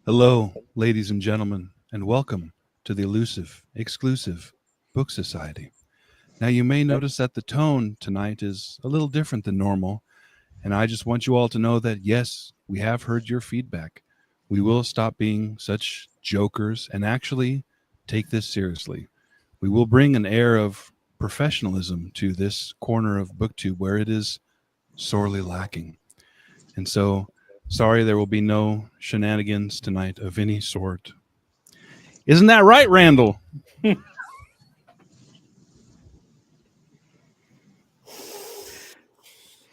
Hello, ladies and gentlemen, and welcome to the Elusive Exclusive Book Society. Now, you may notice that the tone tonight is a little different than normal, and I just want you all to know that, yes, we have heard your feedback. We will stop being such jokers and actually take this seriously. We will bring an air of professionalism to this corner of BookTube where it is sorely lacking. And so, sorry, there will be no shenanigans tonight of any sort. Isn't that right, Randall?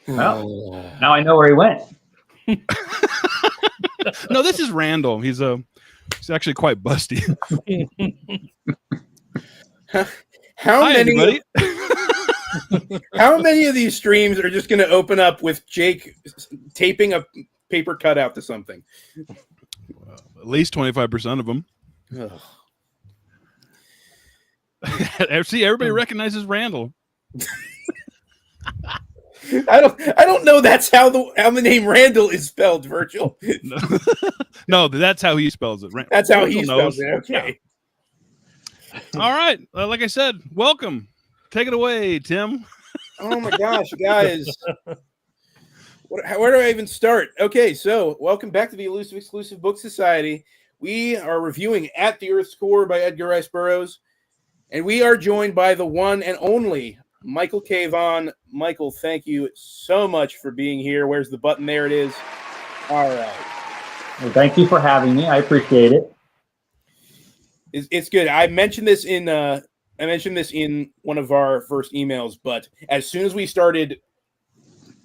Well, now I know where he went. No, this is Randall. He's actually quite busty. How Hi, many? everybody. How many of these streams are just going to open up with Jake taping a paper cutout to something? At least 25% of them. See, everybody recognizes Randall. I don't know. That's how the name Randall is spelled, Virgil. No, that's how he spells it. That's how Randall he knows. spells it. Okay. All right. Like I said, welcome. Take it away, Tim. Oh my gosh, guys. Where do I even start? Okay, so welcome back to the Elusive Exclusive Book Society. We are reviewing At the Earth's Core by Edgar Rice Burroughs, and we are joined by the one and only Michael K. Vaughan. Michael, thank you so much for being here. Where's the button? There it is. All right. Well, thank you for having me. I appreciate it. It's good. I mentioned this in one of our first emails, but as soon as we started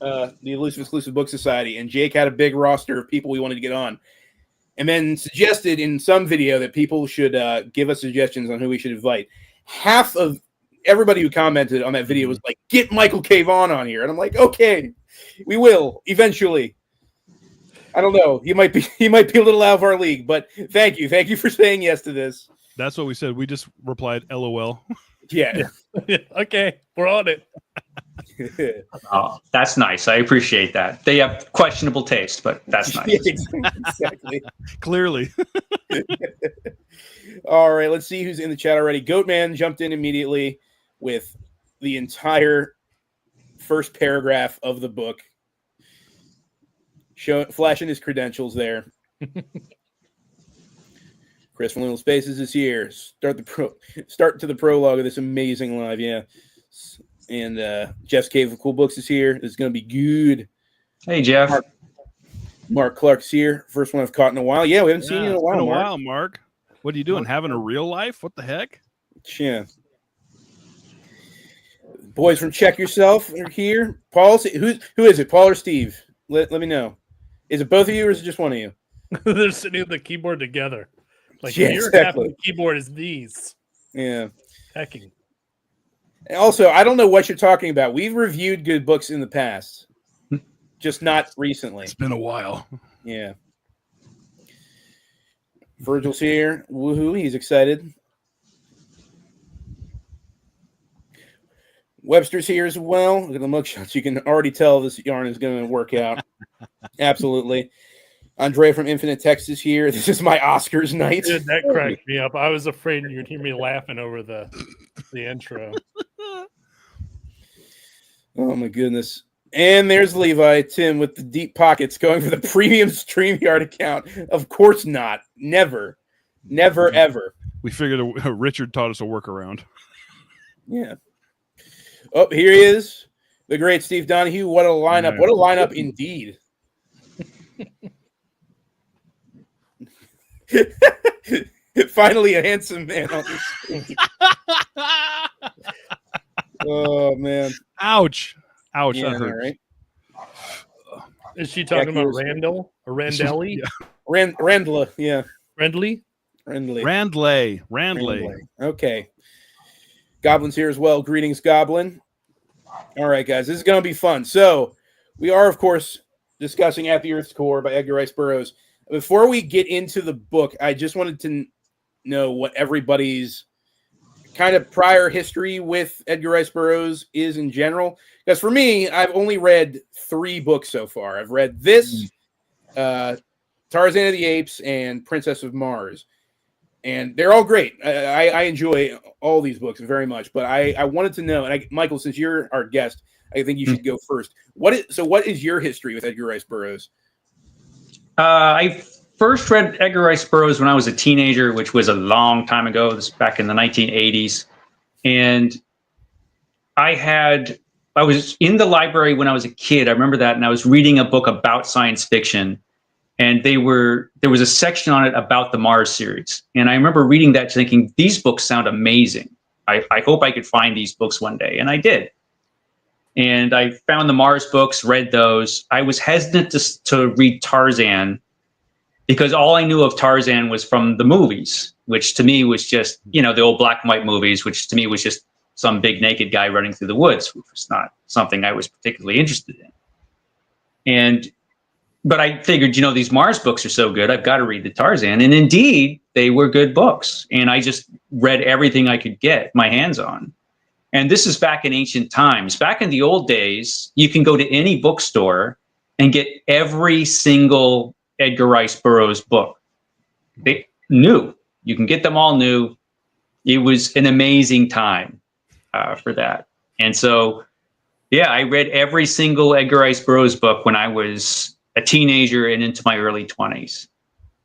the Elusive Exclusive Book Society, and Jake had a big roster of people we wanted to get on, and then suggested in some video that people should give us suggestions on who we should invite. Half of everybody who commented on that video was like, "Get Michael K. Vaughan on here," and I'm like, "Okay, we will eventually." I don't know. He might be a little out of our league, but thank you for saying yes to this. That's what we said. We just replied, LOL. Yeah. Okay, we're on it. Oh, that's nice. I appreciate that. They have questionable taste, but that's nice. Exactly. Clearly. All right, let's see who's in the chat already. Goatman jumped in immediately with the entire first paragraph of the book, flashing his credentials there. Chris from Little Spaces is here. Start to the prologue of this amazing live, yeah. And Jeff's Cave of Cool Books is here. This is going to be good. Hey, Jeff. Mark Clark's here. First one I've caught in a while. Yeah, we haven't seen you in a while, Mark. What are you doing? Having a real life? What the heck? Yeah. Boys from Check Yourself are here. Paul, who is it? Paul or Steve? Let me know. Is it both of you or is it just one of you? They're sitting at the keyboard together. Like Yeah, your exactly. half of the keyboard is these. Yeah. Hacking. Also, I don't know what you're talking about. We've reviewed good books in the past, just not recently. It's been a while. Yeah. Virgil's here. Woohoo, he's excited. Webster's here as well. Look at the mugshots. You can already tell this yarn is going to work out. Absolutely. Andre from Infinite Text is here. This is my Oscars night. Dude, that cracked me up. I was afraid you'd hear me laughing over the intro. Oh, my goodness. And there's Levi, Tim, with the deep pockets going for the premium StreamYard account. Of course not. Never. Never, ever. We figured Richard taught us a workaround. Yeah. Oh, here he is. The great Steve Donahue. What a lineup. Yeah. What a lineup indeed. Finally, a handsome man on the screen. Oh, man. Ouch. Ouch. Yeah, that hurt. right. Is she talking about Accuracy. Randall or Randelli? Yeah. Randla, yeah. Randley? Randley. Okay. Goblin's here as well. Greetings, Goblin. All right, guys. This is going to be fun. So, we are, of course, discussing At the Earth's Core by Edgar Rice Burroughs. Before we get into the book, I just wanted to know what everybody's kind of prior history with Edgar Rice Burroughs is in general. Because for me, I've only read 3 books so far. I've read this, Tarzan of the Apes and Princess of Mars. And they're all great. I enjoy all these books very much. But I wanted to know, and Michael, since you're our guest, I think you should go first. What is your history with Edgar Rice Burroughs? I first read Edgar Rice Burroughs when I was a teenager, which was a long time ago. This was back in the 1980s. And I was in the library when I was a kid. I remember that. And I was reading a book about science fiction. And there was a section on it about the Mars series. And I remember reading that thinking, these books sound amazing. I hope I could find these books one day. And I did. And I found the Mars books, read those. I was hesitant to read Tarzan because all I knew of Tarzan was from the movies, which to me was just, the old black and white movies, which to me was just some big naked guy running through the woods, which was not something I was particularly interested in. But I figured, these Mars books are so good, I've got to read the Tarzan. And indeed, they were good books. And I just read everything I could get my hands on. And this is back in ancient times. Back in the old days, you can go to any bookstore and get every single Edgar Rice Burroughs book. They new. You can get them all new. It was an amazing time for that. And so, yeah, I read every single Edgar Rice Burroughs book when I was a teenager and into my early 20s.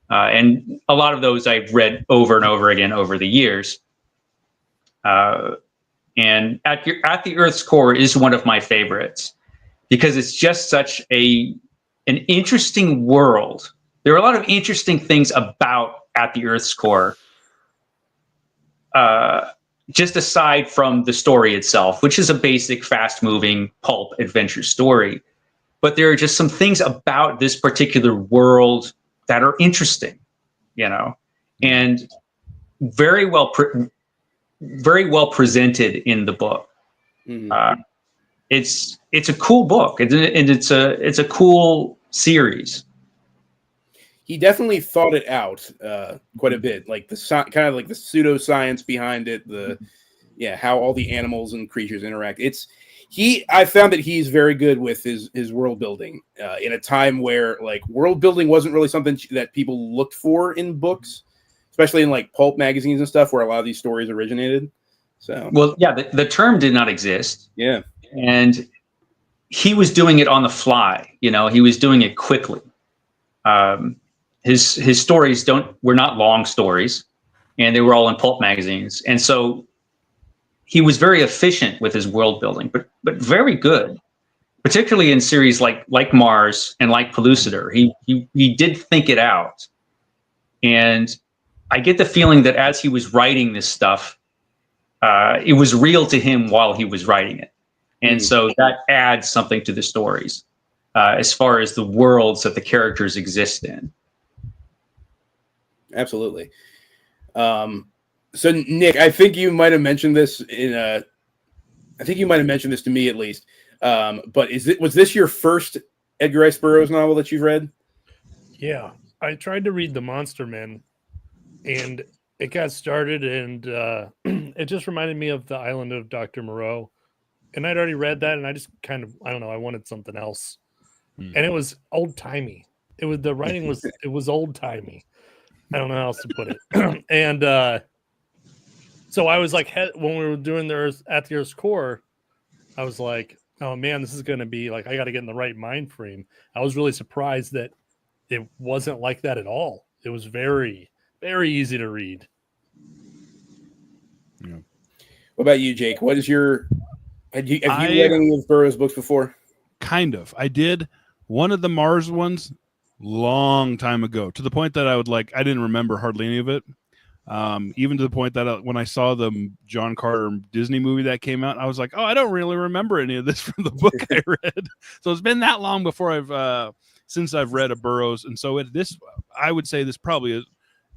And a lot of those I've read over and over again over the years. And At the Earth's Core is one of my favorites because it's just such an interesting world. There are a lot of interesting things about At the Earth's Core, just aside from the story itself, which is a basic, fast-moving pulp adventure story. But there are just some things about this particular world that are interesting, and very well presented in the book. Mm-hmm. It's a cool book, and it's a cool series. He definitely thought it out quite a bit, like kind of like the pseudoscience behind it, how all the animals and creatures interact. I found that he's very good with his world building in a time where like world building wasn't really something that people looked for in books, especially in like pulp magazines and stuff where a lot of these stories originated. So, well, yeah, the term did not exist. Yeah. And he was doing it on the fly, he was doing it quickly. His stories were not long stories, and they were all in pulp magazines. And so he was very efficient with his world building, but very good, particularly in series like Mars and like Pellucidar. He did think it out. And I get the feeling that as he was writing this stuff, it was real to him while he was writing it. And so that adds something to the stories as far as the worlds that the characters exist in. Absolutely. So Nick, I think you might have mentioned this I think you might have mentioned this to me at least. But was this your first Edgar Rice Burroughs novel that you've read? Yeah, I tried to read The Monster Men, and it got started, and it just reminded me of The Island of Dr. Moreau. And I'd already read that, and I just kind of, I don't know, I wanted something else. And it was old-timey. The writing was old-timey. I don't know how else to put it. And so I was like, when we were doing At the Earth's Core, I was like, oh man, this is going to be like, I got to get in the right mind frame. I was really surprised that it wasn't like that at all. It was very, very easy to read. Yeah. What about you, Jake? Have you read any of Burroughs' books before? Kind of. I did one of the Mars ones long time ago, to the point that I didn't remember hardly any of it. Even to the point that when I saw the John Carter Disney movie that came out, I was like, oh, I don't really remember any of this from the book I read. So it's been that long before since I've read a Burroughs. And so I would say this probably is,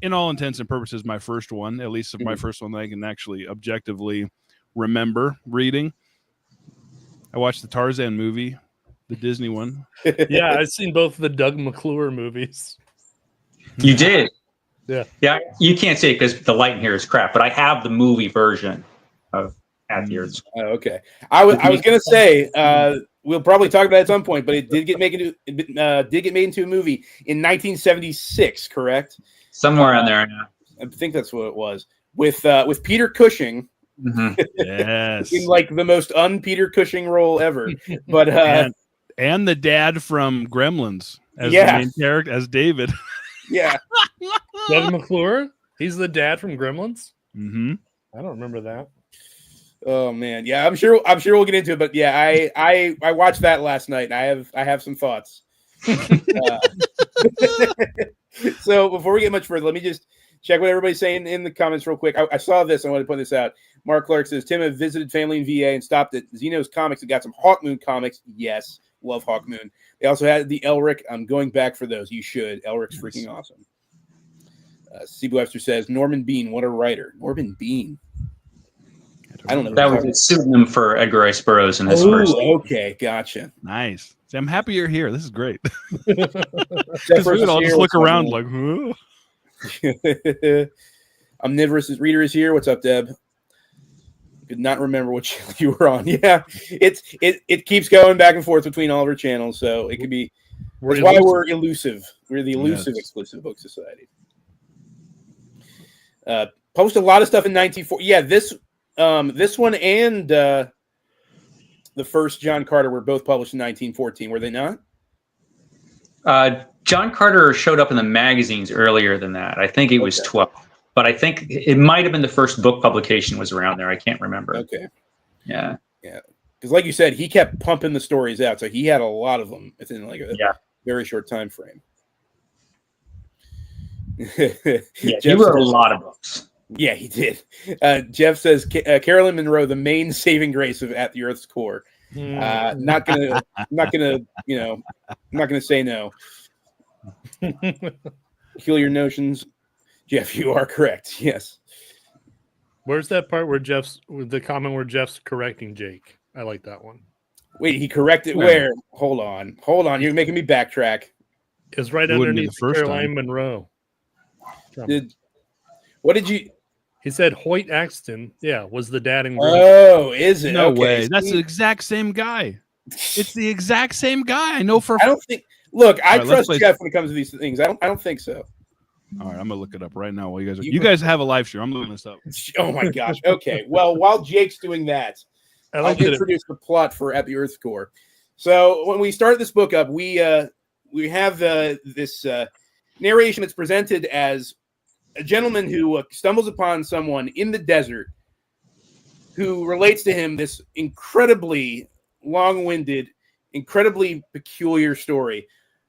in all intents and purposes, my first one, at least my first one that I can actually objectively remember reading. I watched the Tarzan movie, the Disney one. Yeah, I've seen both of the Doug McClure movies. You did? Yeah. Yeah, you can't see it because the light in here is crap, but I have the movie version of At the Earth's Core. Oh, okay. I was going to say, we'll probably talk about it at some point, but it did get made into a movie in 1976, correct? Somewhere in there. Yeah. I think that's what it was with Peter Cushing. Mm-hmm. Yes. In like the most un-Peter Cushing role ever. But and the dad from Gremlins as the main character, as David. Yeah. Devin McClure? He's the dad from Gremlins? Mm-hmm. I don't remember that. Oh man. Yeah, I'm sure we'll get into it, but yeah, I watched that last night and I have some thoughts. So before we get much further, let me just check what everybody's saying in the comments real quick. I saw this. I want to point this out. Mark Clark says, Tim have visited family in VA and stopped at Zeno's Comics and got some Hawkmoon comics. Yes, love Hawkmoon. They also had the Elric. I'm going back for those. You should. Elric's freaking awesome. Steve Webster says, Norman Bean, what a writer. Norman Bean. I don't know. That was a pseudonym for Edgar Rice Burroughs in his first. Okay, gotcha. Nice. See, I'm happy you're here. This is great. Jeff We would all just look around like, Omnivorous Reader is here. What's up, Deb? Could not remember what channel you were on. Yeah, it keeps going back and forth between all of our channels, so it could be. That's why we're elusive. We're the Elusive Exclusive Book Society. Post a lot of stuff in 1940. Yeah, this one and the first John Carter were both published in 1914. Were they not? John Carter showed up in the magazines earlier than that. I think it was 12, but I think it might have been the first book publication was around there. I can't remember. Okay. Yeah. Yeah. Because like you said, he kept pumping the stories out, so he had a lot of them within like a very short time frame. Yeah, he wrote a lot of books. Yeah, he did. Jeff says Carolyn Monroe, the main saving grace of At the Earth's Core. Not gonna say no. Peculiar Notions. Jeff, you are correct. Yes. Where's that part where the comment where Jeff's correcting Jake? I like that one. Wait, he corrected where? Hold on. You're making me backtrack. It's right underneath Caroline Monroe. What did you? He said Hoyt Axton, was the dad in Oh, is it? No okay. way. That's the exact same guy. It's the exact same guy. I know for. I don't think. Look, I trust Jeff when it comes to these things. I don't think so. All right, I'm gonna look it up right now while you guys have a live stream. I'm looking this up. Oh my gosh. Okay. Well, while Jake's doing that, I'll introduce the plot for At the Earth's Core. So when we start this book up, we have this narration that's presented as a gentleman who stumbles upon someone in the desert who relates to him this incredibly long-winded, incredibly peculiar story.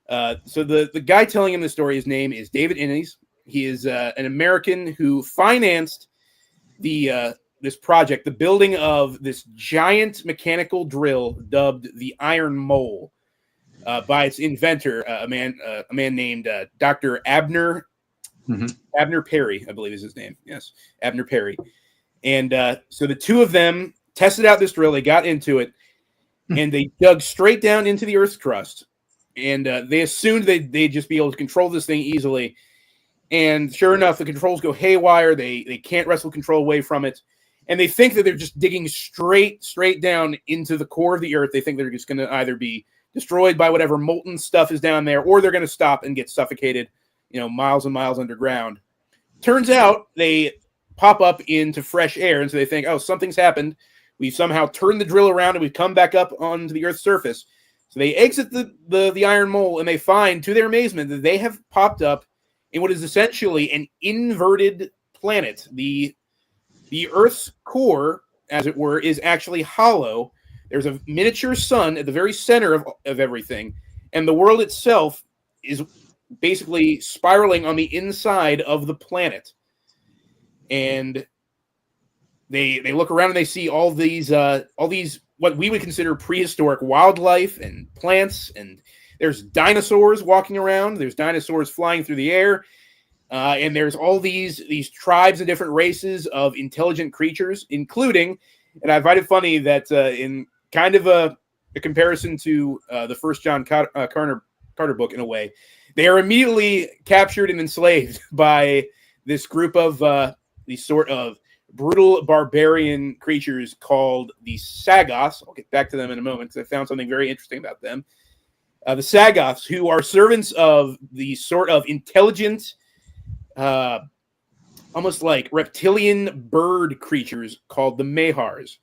So the guy telling him the story, his name is David Innes. He is an American who financed this project, the building of this giant mechanical drill dubbed the Iron Mole by its inventor, a man named Dr. Abner. Mm-hmm. Abner Perry, I believe is his name. Yes, Abner Perry. And so the two of them tested out this drill. They got into it, and they dug straight down into the Earth's crust. And they assumed they'd just be able to control this thing easily. And sure enough, the controls go haywire. They can't wrestle control away from it. And they think that they're just digging straight down into the core of the Earth. They think they're just going to either be destroyed by whatever molten stuff is down there, or they're going to stop and get suffocated, miles and miles underground. Turns out they pop up into fresh air, and so they think, oh, something's happened. We've somehow turned the drill around, and we've come back up onto the Earth's surface. So they exit the Iron Mole, and they find, to their amazement, that they have popped up in what is essentially an inverted planet. The Earth's core, as it were, is actually hollow. There's a miniature sun at the very center of everything, and the world itself is basically spiraling on the inside of the planet. And they look around and they see all these what we would consider prehistoric wildlife and plants, and there's dinosaurs walking around. There's dinosaurs flying through the air. And there's all these tribes and different races of intelligent creatures, including, and I find it funny that in kind of a comparison to the first John Carter book in a way, they are immediately captured and enslaved by this group of these sort of brutal barbarian creatures called the Sagoths. I'll get back to them in a moment because I found something very interesting about them. The Sagoths, who are servants of the sort of intelligent, almost like reptilian bird creatures called the Mahars.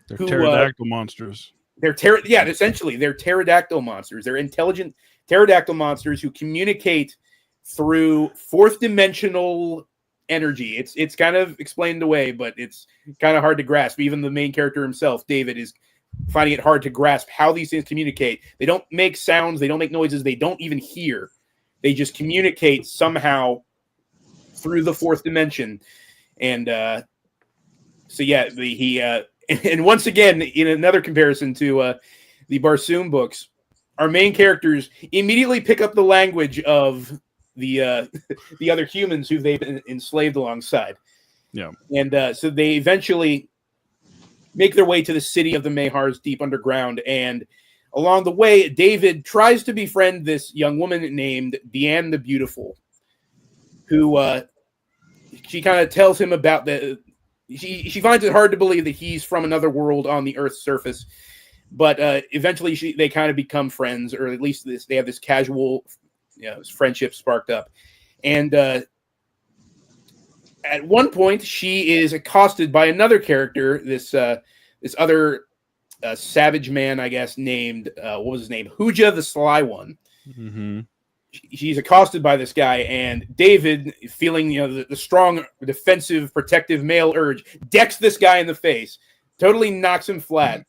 They're pterodactyl monsters. Essentially, they're pterodactyl monsters. They're intelligent pterodactyl monsters who communicate through fourth dimensional energy. It's kind of explained away, but it's kind of hard to grasp. Even the main character himself, David, is finding it hard to grasp how these things communicate. They don't make sounds, they don't make noises, they don't even hear. They just communicate somehow through the fourth dimension. And and once again, in another comparison to the Barsoom books, our main characters immediately pick up the language of the other humans who they've been enslaved alongside. Yeah. And so they eventually make their way to the city of the Mahars deep underground. And along the way, David tries to befriend this young woman named Deanne the Beautiful, who she kind of tells him about she finds it hard to believe that he's from another world on the Earth's surface. But eventually they kind of become friends, or at least they have this casual friendship sparked up. And at one point, she is accosted by another character, this other savage man, I guess, named, what was his name? Huja the Sly One. Mm-hmm. She's accosted by this guy, and David, feeling the strong, defensive, protective male urge, decks this guy in the face, totally knocks him flat.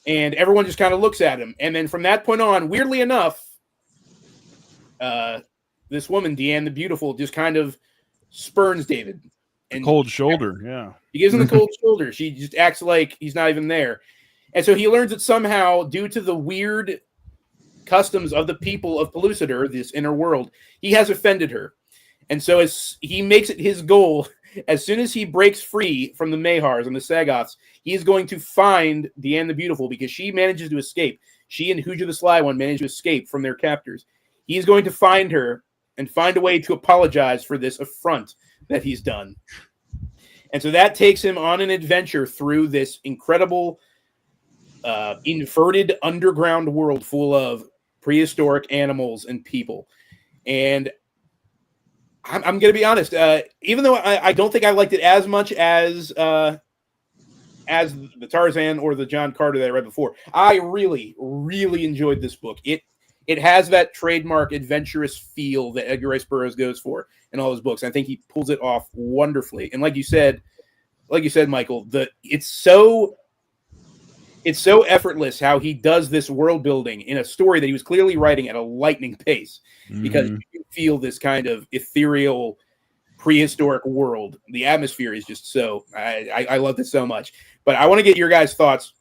And everyone just kind of looks at him. And then from that point on, weirdly enough, this woman, Deanne the Beautiful, just kind of spurns David. And cold shoulder, yeah. He gives him the cold shoulder. She just acts like he's not even there. And so he learns that somehow, due to the weird customs of the people of Pellucidar, this inner world, he has offended her. And so he makes it his goal, as soon as he breaks free from the Mahars and the Sagoths, he is going to find Deanne the Beautiful, because she manages to escape. She and Huja the Sly One manage to escape from their captors. He's going to find her and find a way to apologize for this affront that he's done. And so that takes him on an adventure through this incredible inverted underground world full of prehistoric animals and people. And I'm going to be honest, even though I don't think I liked it as much as the Tarzan or the John Carter that I read before, I really, really enjoyed this book. It has that trademark adventurous feel that Edgar Rice Burroughs goes for in all his books. I think he pulls it off wonderfully. And like you said, Michael, it's so effortless how he does this world building in a story that he was clearly writing at a lightning pace, because you feel this kind of ethereal prehistoric world. The atmosphere is just so, I love this so much. But I want to get your guys' thoughts.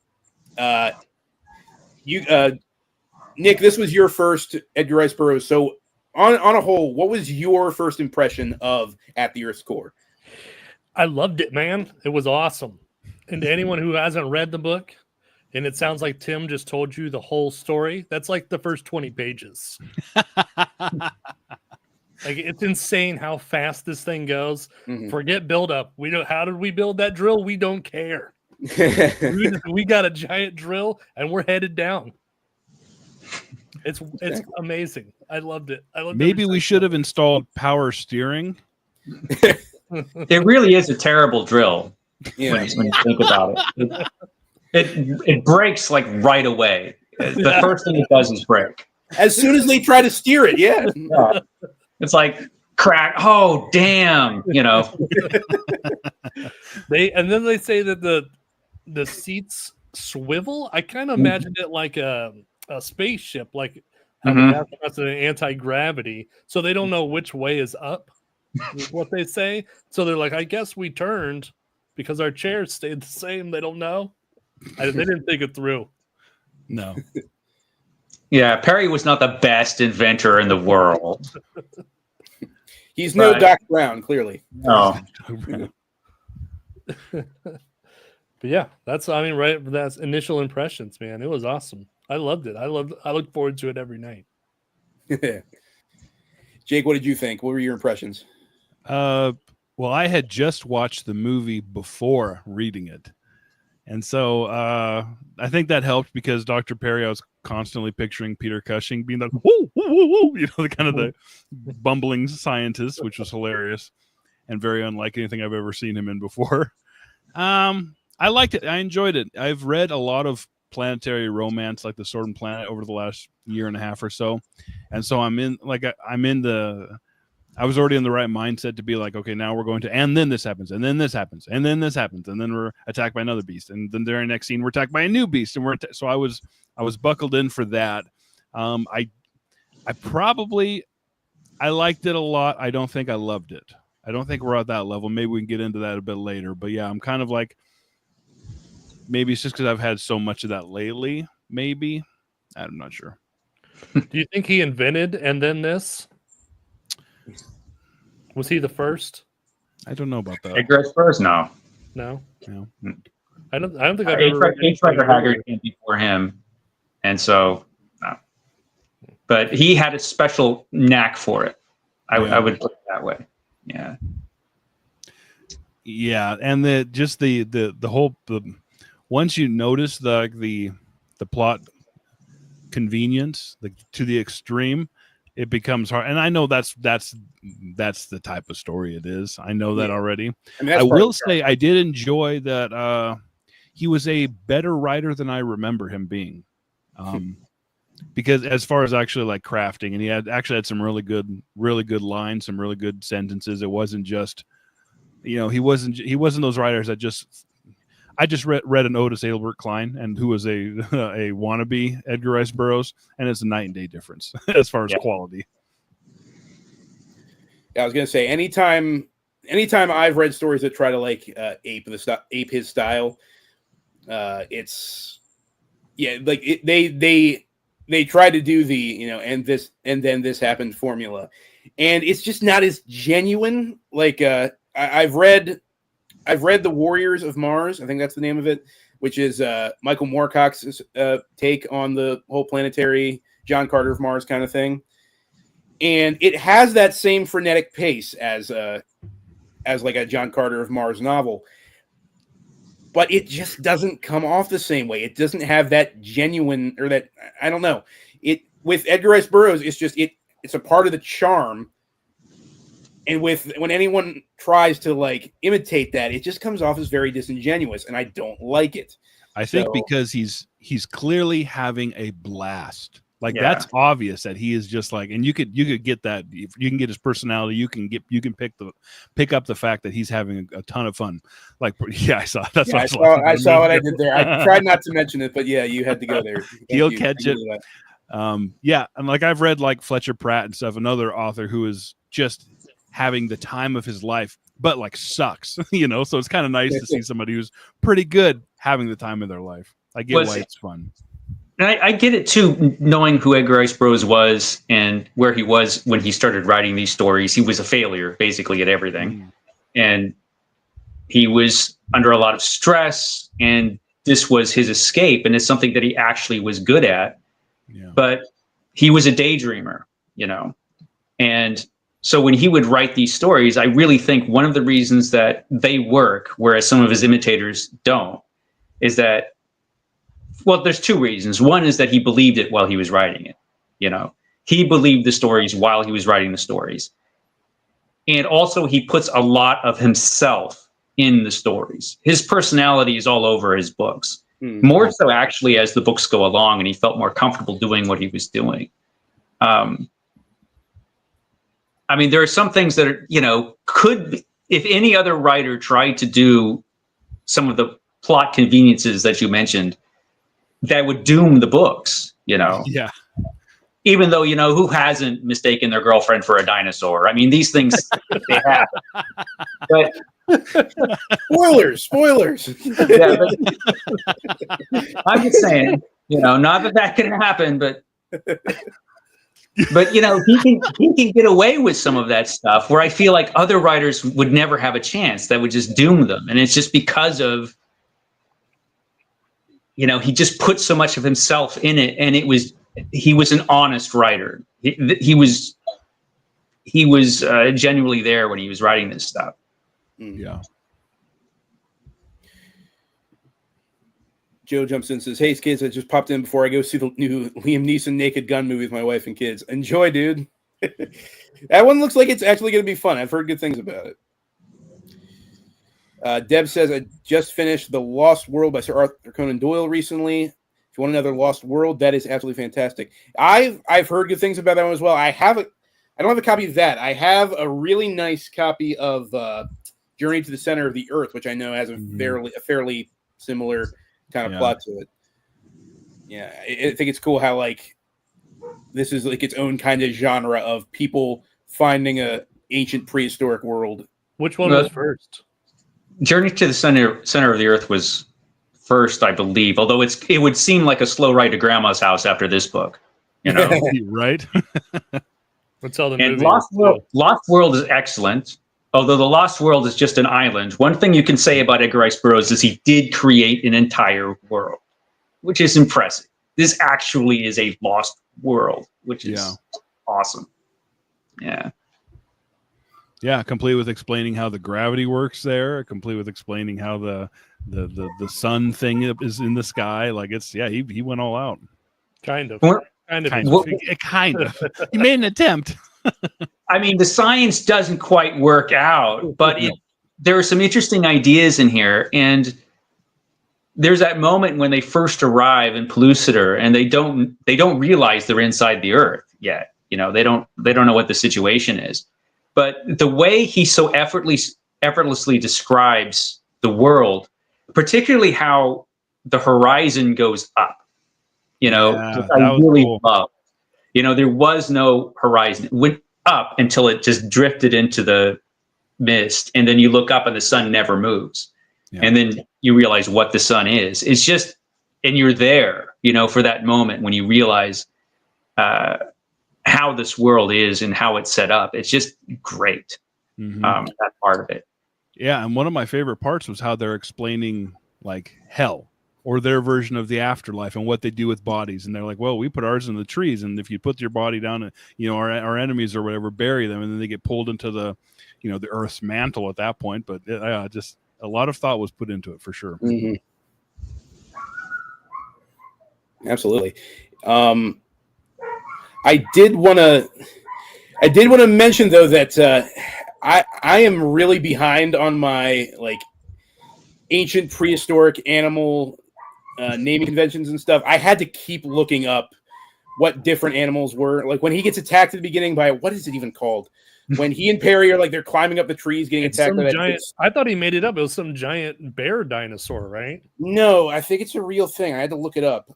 Nick, this was your first Edgar Rice Burroughs. So on a whole, what was your first impression of At the Earth's Core? I loved it, man. It was awesome. And to anyone who hasn't read the book, and it sounds like Tim just told you the whole story, that's like the first 20 pages. Like, it's insane how fast this thing goes. Mm-hmm. Forget build up. How did we build that drill? We don't care. we got a giant drill and we're headed down. It's amazing. I loved it. Maybe we should have installed power steering. It really is a terrible drill. Yeah. When you think about it. It breaks like right away. The first thing it does is break. As soon as they try to steer it, yeah. It's like crack. Oh, damn! And then they say that the seats swivel. I kind of imagined it like a spaceship, like how the astronauts in anti-gravity, so they don't know which way is up. Is what they say. So they're like, I guess we turned because our chairs stayed the same. They don't know. They didn't think it through. No. Yeah, Perry was not the best inventor in the world. He's no Doc Brown, clearly. No. But yeah, that's initial impressions, man. It was awesome. I loved it. I look forward to it every night. Jake, what did you think? What were your impressions? Well, I had just watched the movie before reading it. And so I think that helped because Dr. Perry, I was constantly picturing Peter Cushing being the woo, woo, woo, woo, the kind of the bumbling scientist, which was hilarious and very unlike anything I've ever seen him in before. I liked it. I enjoyed it. I've read a lot of planetary romance, like The Sword and Planet, over the last year and a half or so, and so I was already in the right mindset to be like, okay, now we're going to, and then this happens, and then this happens, and then this happens, and then we're attacked by another beast, and then the very next scene we're attacked by a new beast, and so I was buckled in for that. I liked it a lot. I don't think I loved it. I don't think we're at that level. Maybe we can get into that a bit later. But yeah, I'm kind of like, maybe it's just because I've had so much of that lately. Maybe. I'm not sure. Do you think he invented and then this? Was he the first? I don't know about that. Edgar Rice Burroughs? No. No. No. I don't think I've ever read H. Rider Haggard came before him, and so no. But he had a special knack for it. I would put it that way. Yeah. Yeah, and the whole once you notice the plot convenience to the extreme, it becomes hard. And I know that's the type of story it is. I know that already. I will say I did enjoy that he was a better writer than I remember him being. Because as far as actually like crafting, and he had some really good lines, some really good sentences. It wasn't just, he wasn't those writers that I just read an ode to Albert Klein, and who was a wannabe Edgar Rice Burroughs, and it's a night and day difference as far as quality. Yeah, I was gonna say anytime I've read stories that try to like ape his style, it's like they try to do the and then this happened formula, and it's just not as genuine. Like I've read The Warriors of Mars, I think that's the name of it, which is Michael Moorcock's take on the whole planetary John Carter of Mars kind of thing. And it has that same frenetic pace as like a John Carter of Mars novel. But it just doesn't come off the same way. It doesn't have that genuine, or that, I don't know. It with Edgar Rice Burroughs, it's just it's a part of the charm. And when anyone tries to like imitate that, it just comes off as very disingenuous, and I don't like it. I think because he's clearly having a blast. Like that's obvious that he is just like, and you could get that. If you can get his personality, you can pick up the fact that he's having a ton of fun. Like, yeah, I saw that's. Yeah, I saw what I did there. I tried not to mention it, but yeah, you had to go there. He'll catch it. Yeah, and like I've read like Fletcher Pratt and stuff, another author who is just having the time of his life, but like sucks, so it's kind of nice to see somebody who's pretty good having the time of their life. I get why it's fun. And I get it too, knowing who Edgar Rice Burroughs was and where he was when he started writing these stories. He was a failure basically at everything. And he was under a lot of stress, and this was his escape, and it's something that he actually was good at. Yeah. But he was a daydreamer, and so when he would write these stories, I really think one of the reasons that they work, whereas some of his imitators don't, is that, well, there's two reasons. One is that he believed it while he was writing it. He believed the stories while he was writing the stories. And also he puts a lot of himself in the stories. His personality is all over his books. More so actually as the books go along, and he felt more comfortable doing what he was doing. I mean, there are some things that are, could be, if any other writer tried to do some of the plot conveniences that you mentioned, that would doom the books, Yeah. Even though, who hasn't mistaken their girlfriend for a dinosaur? I mean, these things, they happen. But spoilers. Yeah, I'm just saying, not that can happen, but he can get away with some of that stuff where I feel like other writers would never have a chance. That would just doom them. And it's just because of, he just put so much of himself in it, and he was an honest writer. He was genuinely there when he was writing this stuff. Yeah. Joe jumps in and says, "Hey kids, I just popped in before I go see the new Liam Neeson Naked Gun movie with my wife and kids. Enjoy, dude." That one looks like it's actually going to be fun. I've heard good things about it. Deb says, "I just finished The Lost World by Sir Arthur Conan Doyle recently. If you want another Lost World, that is absolutely fantastic." I've heard good things about that one as well. I don't have a copy of that. I have a really nice copy of Journey to the Center of the Earth, which I know has a fairly similar kind of plot to it. Yeah, I think it's cool how like this is like its own kind of genre of people finding a ancient prehistoric world. Which one was first? Journey to the Center of the Earth was first, I believe. Although it would seem like a slow ride to Grandma's house after this book, you know. Right. That's how the And movie. Lost World is excellent. Although the Lost World is just an island. One thing you can say about Edgar Rice Burroughs is he did create an entire world, which is impressive. This actually is a lost world, which is awesome. Yeah. Yeah, complete with explaining how the gravity works there, complete with explaining how the sun thing is in the sky. Like he went all out. Kind of. Kind of. He made an attempt. I mean, the science doesn't quite work out, but there are some interesting ideas in here. And there's that moment when they first arrive in Pellucidar, and they don't realize they're inside the Earth yet. You know, they don't know what the situation is. But the way he so effortlessly describes the world, particularly how the horizon goes up, you know, I really love. You know, there was no horizon. It went up until it just drifted into the mist. And then you look up and the sun never moves. Yeah. And then you realize what the sun is. It's just, and you're there, you know, for that moment when you realize how this world is and how it's set up. It's just great. That part of it. Yeah. And one of my favorite parts was how they're explaining like hell, or their version of the afterlife and what they do with bodies. And they're like, well, we put ours in the trees. And if you put your body down, you know, our enemies or whatever, bury them. And then they get pulled into the, you know, the earth's mantle at that point. But just a lot of thought was put into it for sure. Mm-hmm. Absolutely. I did want to mention though, that I am really behind on my like ancient prehistoric animal naming conventions and stuff. I had to keep looking up what different animals were. Like when he gets attacked at the beginning by, what is it even called? When he and Perry are like, they're climbing up the trees, getting attacked by that giant. I thought he made it up. It was some giant bear dinosaur, right? No, I think it's a real thing. I had to look it up.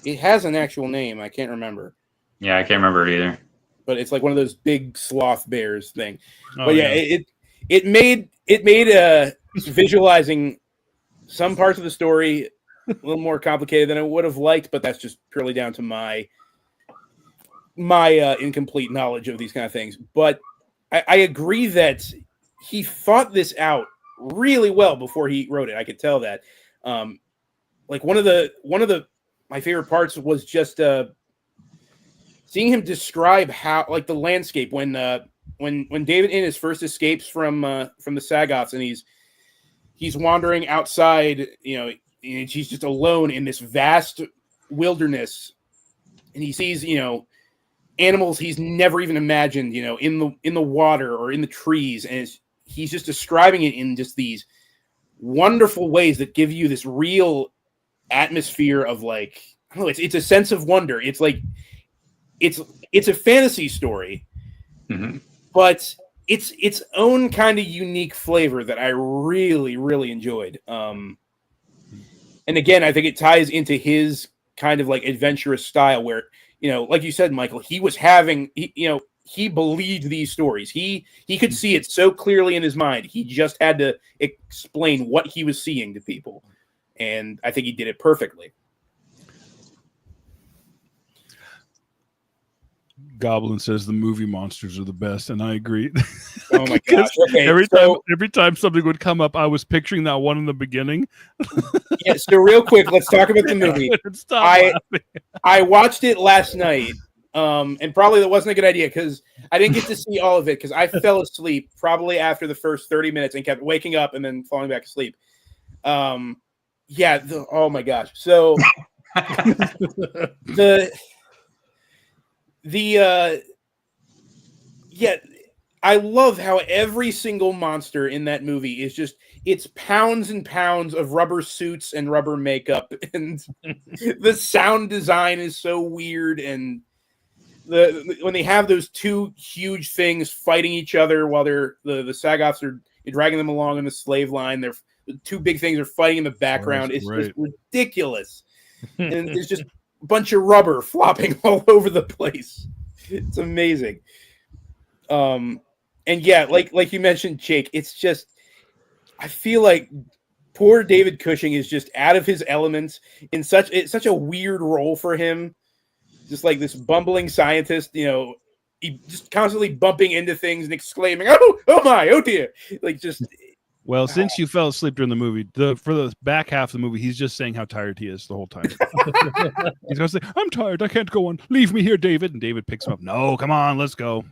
It has an actual name. I can't remember. Yeah, I can't remember it either. But it's like one of those big sloth bears thing. Oh, but yeah, it made visualizing some parts of the story a little more complicated than I would have liked, but that's just purely down to my incomplete knowledge of these kind of things. But I agree that he thought this out really well before he wrote it. I could tell that. Like one of my favorite parts was just seeing him describe how, like, the landscape when David Innes first escapes from the Sagoths, and he's wandering outside, you know, and he's just alone in this vast wilderness, and he sees, you know, animals he's never even imagined, you know, in the water or in the trees, and he's just describing it in just these wonderful ways that give you this real atmosphere of, like, I don't know, it's a sense of wonder. It's like it's a fantasy story, but it's its own kind of unique flavor that I really, really enjoyed. And again, I think it ties into his kind of like adventurous style where, you know, like you said, Michael, he believed these stories. He could see it so clearly in his mind. He just had to explain what he was seeing to people. And I think he did it perfectly. Goblin says the movie monsters are the best, and I agree. Oh my gosh! Okay, every time something would come up, I was picturing that one in the beginning. Yeah. So real quick, let's talk about the movie. I watched it last night, And probably that wasn't a good idea because I didn't get to see all of it because I fell asleep probably after the first 30 minutes and kept waking up and then falling back asleep. Oh my gosh. So I love how every single monster in that movie is just, it's pounds and pounds of rubber suits and rubber makeup, and the sound design is so weird, and when they have those two huge things fighting each other while the Sagoths are dragging them along in the slave line, the two big things are fighting in the background. It's just ridiculous. And there's just a bunch of rubber flopping all over the place. It's amazing. And yeah, like you mentioned, Jake, it's just, I feel like poor David Cushing is just out of his elements in such a weird role for him. Just like this bumbling scientist, he just constantly bumping into things and exclaiming, "Oh my, oh dear!" Like just. Well, since you fell asleep during the movie, for the back half of the movie, he's just saying how tired he is the whole time. He's going to say, "I'm tired. I can't go on. Leave me here, David." And David picks him up. "No, come on, let's go."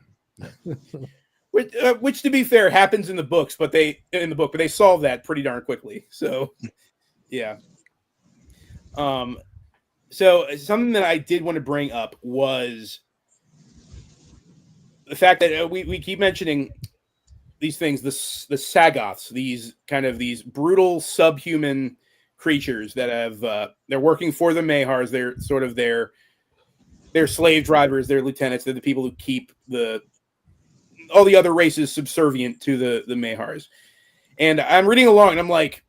Which, to be fair, happens in the books, but they solve that pretty darn quickly. So, yeah. So something that I did want to bring up was the fact that we keep mentioning these things, the Sagoths, these brutal subhuman creatures that have they're working for the Mahars. They're sort of their slave drivers, their lieutenants. They're the people who keep all the other races subservient to the Mahars. And I'm reading along, and I'm like,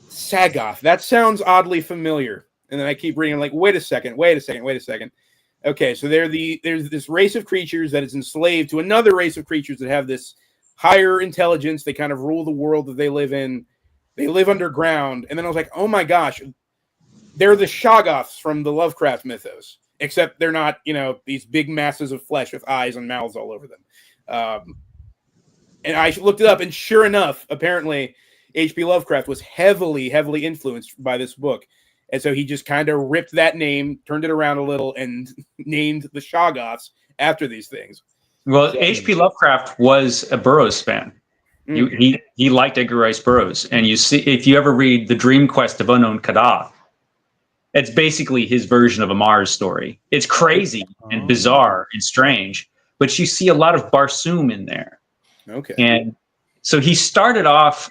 Sagoth. That sounds oddly familiar. And then I keep reading. I'm like, wait a second. Okay, so there's this race of creatures that is enslaved to another race of creatures that have this higher intelligence. They kind of rule the world that they live in. They live underground. And then I was like, oh my gosh, they're the Shoggoths from the Lovecraft mythos, except they're not, these big masses of flesh with eyes and mouths all over them. And I looked it up, and sure enough, apparently H.P. Lovecraft was heavily, heavily influenced by this book. And so he just kind of ripped that name, turned it around a little, and named the Shoggoths after these things. Well, H.P. Lovecraft was a Burroughs fan. Mm-hmm. He liked Edgar Rice Burroughs. And you see, if you ever read The Dream Quest of Unknown Kadath, it's basically his version of a Mars story. It's crazy and bizarre and strange, but you see a lot of Barsoom in there. Okay. And so he started off,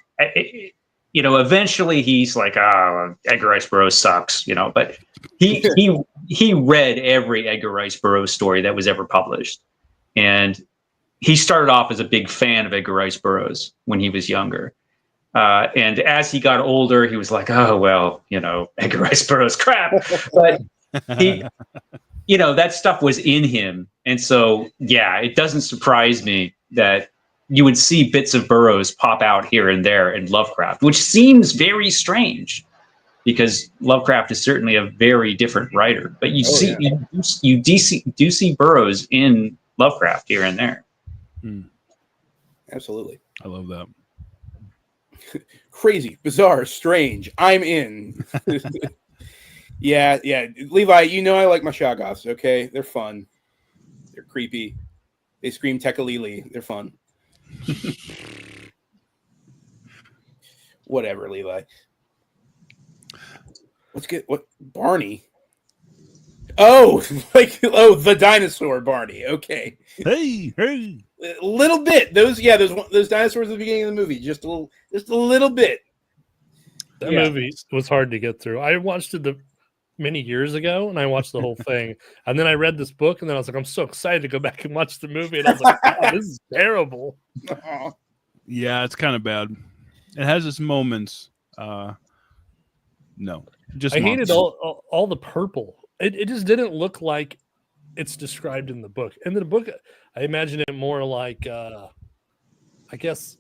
eventually he's like, Edgar Rice Burroughs sucks, but he read every Edgar Rice Burroughs story that was ever published. And he started off as a big fan of Edgar Rice Burroughs when he was younger. And as he got older, he was like, oh, well, Edgar Rice Burroughs crap. But he, that stuff was in him. And so, yeah, it doesn't surprise me that you would see bits of Burroughs pop out here and there in Lovecraft, which seems very strange because Lovecraft is certainly a very different writer. But you do see Burroughs in Lovecraft here and there. Absolutely. I love that. Crazy, bizarre, strange. I'm in. Yeah. Levi, I like my Shoggoths, okay? They're fun. They're creepy. They scream Tekalili. They're fun. Whatever, Levi. What Barney? The dinosaur Barney. Okay. Hey. A little bit. Those dinosaurs at the beginning of the movie. Just a little bit. That movie was hard to get through. I watched it many years ago, and I watched the whole thing. And then I read this book, and then I was like, I'm so excited to go back and watch the movie. And I was like, oh, this is terrible. Yeah, it's kind of bad. It has its moments. No, just I hated all the purple. It just didn't look like it's described in the book. In the book, I imagine it more like, I guess,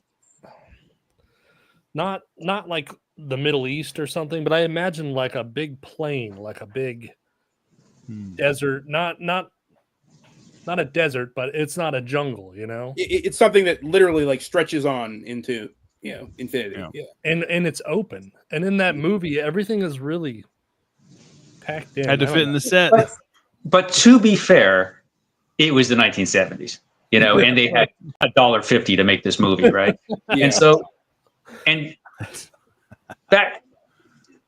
not like the Middle East or something, but I imagine like a big plain, like a big desert. Not a desert, but it's not a jungle. It's something that literally like stretches on into infinity. Yeah. And it's open. And in that movie, everything is really packed in. Had to fit in the set. But to be fair, it was the 1970s, you know, and they had $1.50 to make this movie, right? Yeah. And so, and that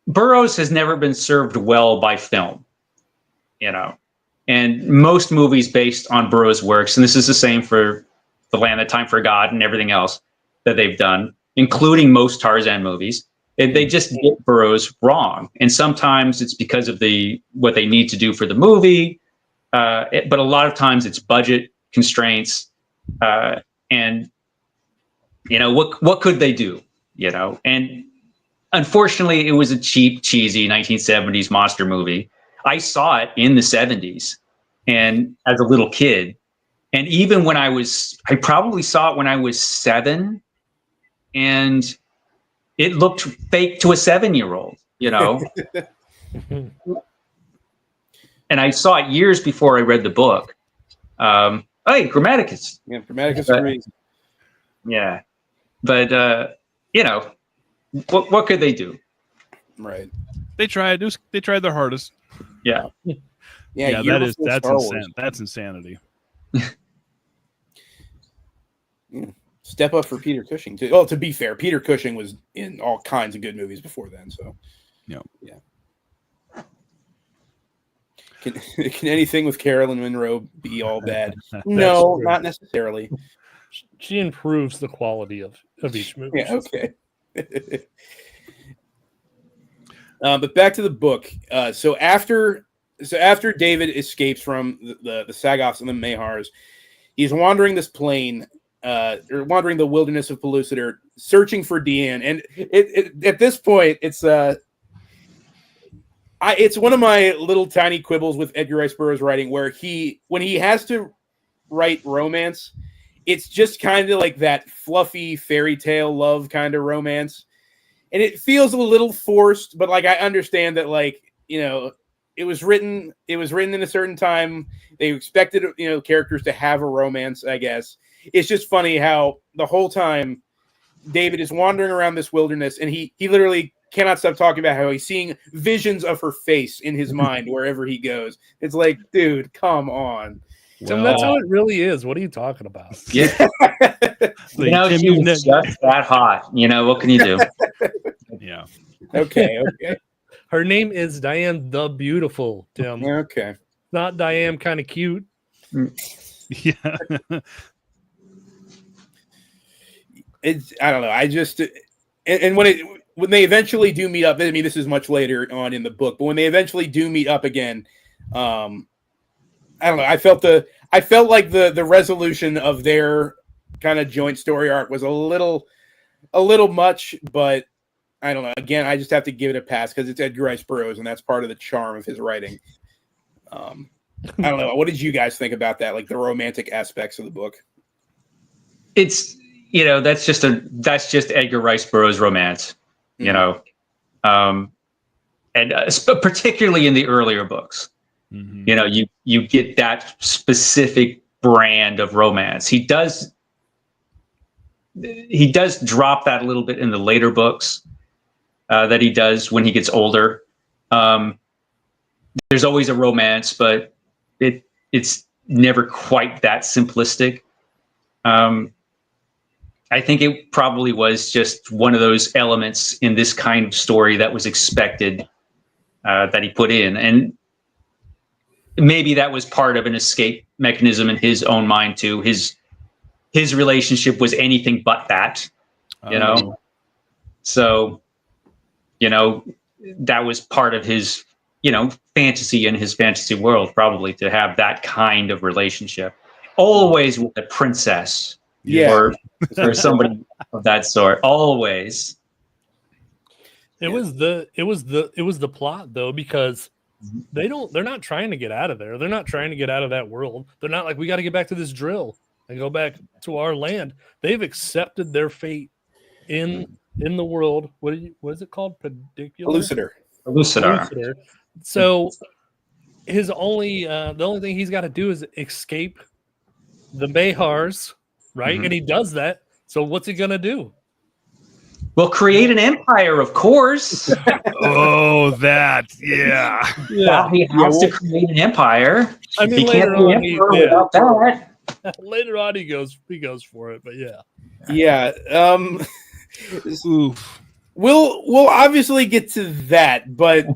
Burroughs has never been served well by film, you know, and most movies based on Burroughs' works, and this is the same for The Land That Time Forgot and everything else that they've done, including most Tarzan movies, they just get Burroughs wrong. And sometimes it's because of what they need to do for the movie, but a lot of times it's budget constraints, and you know, what could they do, you know? And unfortunately, it was a cheap, cheesy 1970s monster movie. I saw it in the 70s and as a little kid. And even when I probably saw it when I was 7, and it looked fake to a 7-year-old, you know? And I saw it years before I read the book. Hey, Grammaticus. Yeah, Grammaticus agrees. Yeah. But, you know, what could they do? Right. They tried their hardest. Yeah. Yeah, That's insanity. Step up for Peter Cushing too. Well, to be fair, Peter Cushing was in all kinds of good movies before then. So, yeah. Can anything with Carolyn Monroe be all bad? No, not necessarily. She improves the quality of each movie. Yeah, okay. But back to the book. So after David escapes from the Sagoths and the Mahars, he's wandering this plain, or wandering the wilderness of Pellucidar, searching for Deanne. And at this point, it's one of my little tiny quibbles with Edgar Rice Burroughs writing, where when he has to write romance, it's just kind of like that fluffy fairy tale love kind of romance. And it feels a little forced, but like I understand that, like, you know, it was written in a certain time. They expected, you know, characters to have a romance, I guess. It's just funny how the whole time David is wandering around this wilderness, and he literally cannot stop talking about how he's seeing visions of her face in his mind wherever he goes. It's like, dude, come on. Tim, that's how it really is. What are you talking about? Yeah. You know, she was just that hot. You know, what can you do? Yeah. Okay. Her name is Diane the Beautiful, Tim. Okay. Not Diane kind of cute. Yeah. I don't know. I just and when they eventually do meet up, I mean, this is much later on in the book, but when they eventually do meet up again, I don't know. I felt like the resolution of their kind of joint story arc was a little much, but I don't know. Again, I just have to give it a pass because it's Edgar Rice Burroughs, and that's part of the charm of his writing. I don't know. What did you guys think about that? Like the romantic aspects of the book? It's, you know, that's just Edgar Rice Burroughs romance, you know, and particularly in the earlier books. Mm-hmm. You know, you get that specific brand of romance. He does drop that a little bit in the later books that he does when he gets older. There's always a romance, but it's never quite that simplistic. I think it probably was just one of those elements in this kind of story that was expected, that he put in. And maybe that was part of an escape mechanism in his own mind too. His relationship was anything but that, you know? So, you know, that was part of his, you know, fantasy in his fantasy world, probably, to have that kind of relationship. Always with a princess. Yeah. Or somebody of that sort. Always. It was the plot though, because they're not trying to get out of there. They're not trying to get out of that world. They're not like, we got to get back to this drill and go back to our land. They've accepted their fate in the world. What is it called? Pellucidar. So his the only thing he's got to do is escape the Mahars, right? Mm-hmm. And he does that. So what's he gonna do? Well, create an empire, of course. Oh, that, yeah. Yeah, he has to create an empire. I mean, He can't later be on, emperor without that. later on, he goes for it. But yeah, Yeah. Oof. We'll obviously get to that, but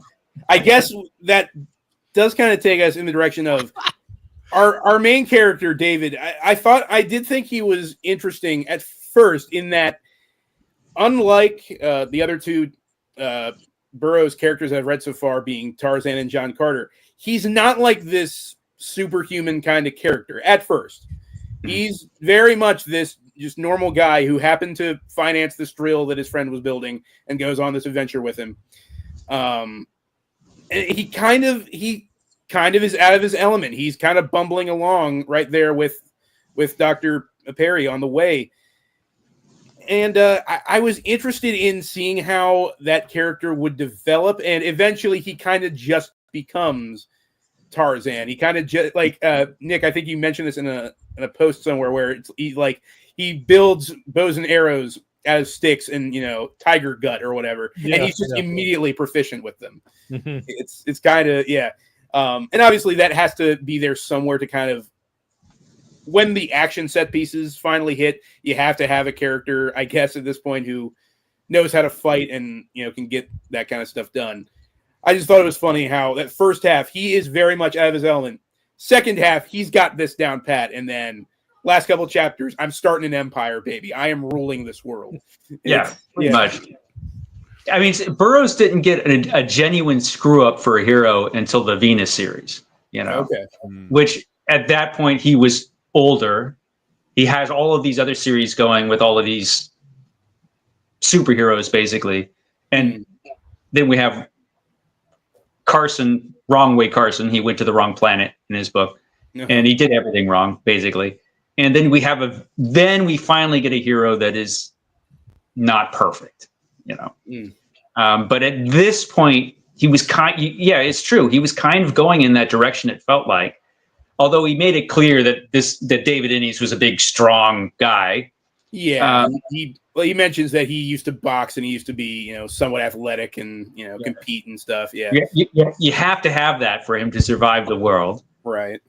I guess that does kind of take us in the direction of our main character, David. I did think he was interesting at first in that, unlike the other two Burroughs characters I've read so far, being Tarzan and John Carter, he's not like this superhuman kind of character at first. He's very much this just normal guy who happened to finance this drill that his friend was building and goes on this adventure with him. And he kind of is out of his element. He's kind of bumbling along right there with Dr. Perry on the way. And I was interested in seeing how that character would develop, and eventually he kind of just becomes Tarzan. He kind of just like Nick. I think you mentioned this in a post somewhere where he builds bows and arrows out of sticks and tiger gut or whatever, and he's just immediately proficient with them. Mm-hmm. It's kind of and obviously that has to be there somewhere to kind of. When the action set pieces finally hit, you have to have a character, I guess, at this point who knows how to fight and can get that kind of stuff done. I just thought it was funny how that first half he is very much out of his element. Second half he's got this down pat, and then last couple chapters, I'm starting an empire, baby. I am ruling this world. Yeah, pretty much. I mean, Burroughs didn't get a genuine screw up for a hero until the Venus series. Okay. Which at that point he was older. He has all of these other series going with all of these superheroes, basically. And then we have Carson, Wrong Way Carson. He went to the wrong planet in his book. And he did everything wrong, basically. And then we finally get a hero that is not perfect, But at this point, he was it's true. He was kind of going in that direction, it felt like. Although he made it clear that David Innes was a big, strong guy. Yeah, he mentions that he used to box and he used to be, somewhat athletic and compete and stuff. Yeah, you have to have that for him to survive the world, right?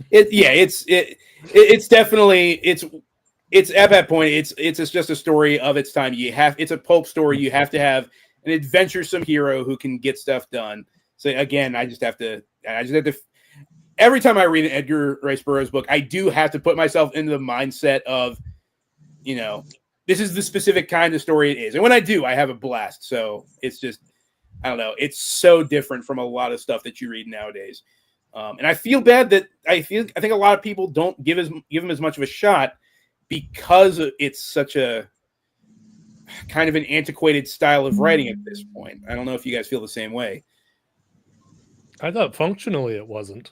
It's definitely it's at that point. It's just a story of its time. It's a pulp story. You have to have an adventuresome hero who can get stuff done. So again, I just have to. Every time I read an Edgar Rice Burroughs book, I do have to put myself into the mindset of, this is the specific kind of story it is. And when I do, I have a blast. So it's just, I don't know. It's so different from a lot of stuff that you read nowadays. And I feel bad that I think a lot of people don't give him as much of a shot because it's such a kind of an antiquated style of writing at this point. I don't know if you guys feel the same way. I thought functionally it wasn't.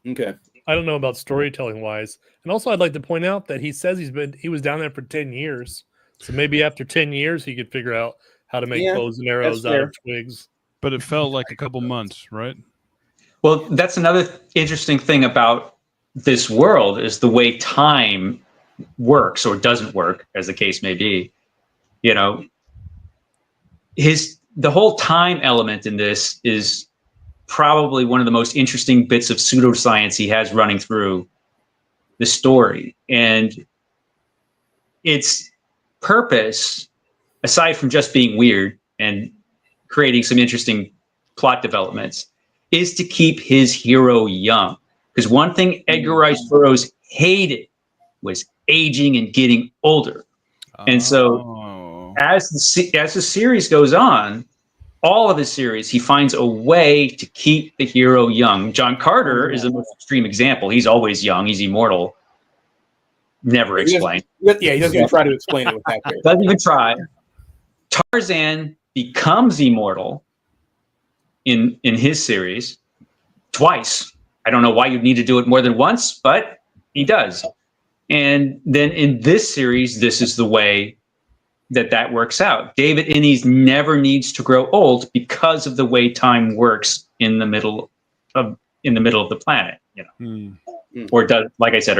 Okay. I don't know about storytelling wise. And also I'd like to point out that he says he was down there for 10 years. So maybe after 10 years he could figure out how to make bows and arrows out of twigs. But it felt like a couple months, right? Well, that's another interesting thing about this world is the way time works or doesn't work, as the case may be. The whole time element in this is probably one of the most interesting bits of pseudoscience he has running through the story. And its purpose, aside from just being weird and creating some interesting plot developments, is to keep his hero young. Because one thing Edgar Rice Burroughs hated was aging and getting older. And so as the series goes on, all of his series, he finds a way to keep the hero young. John Carter is the most extreme example. He's always young. He's immortal. Never explained. He doesn't even try to explain it with that character. Doesn't even try. Tarzan becomes immortal in his series twice. I don't know why you'd need to do it more than once, but he does. And then in this series, this is the way that works out. David Innes never needs to grow old because of the way time works in the middle of the planet, or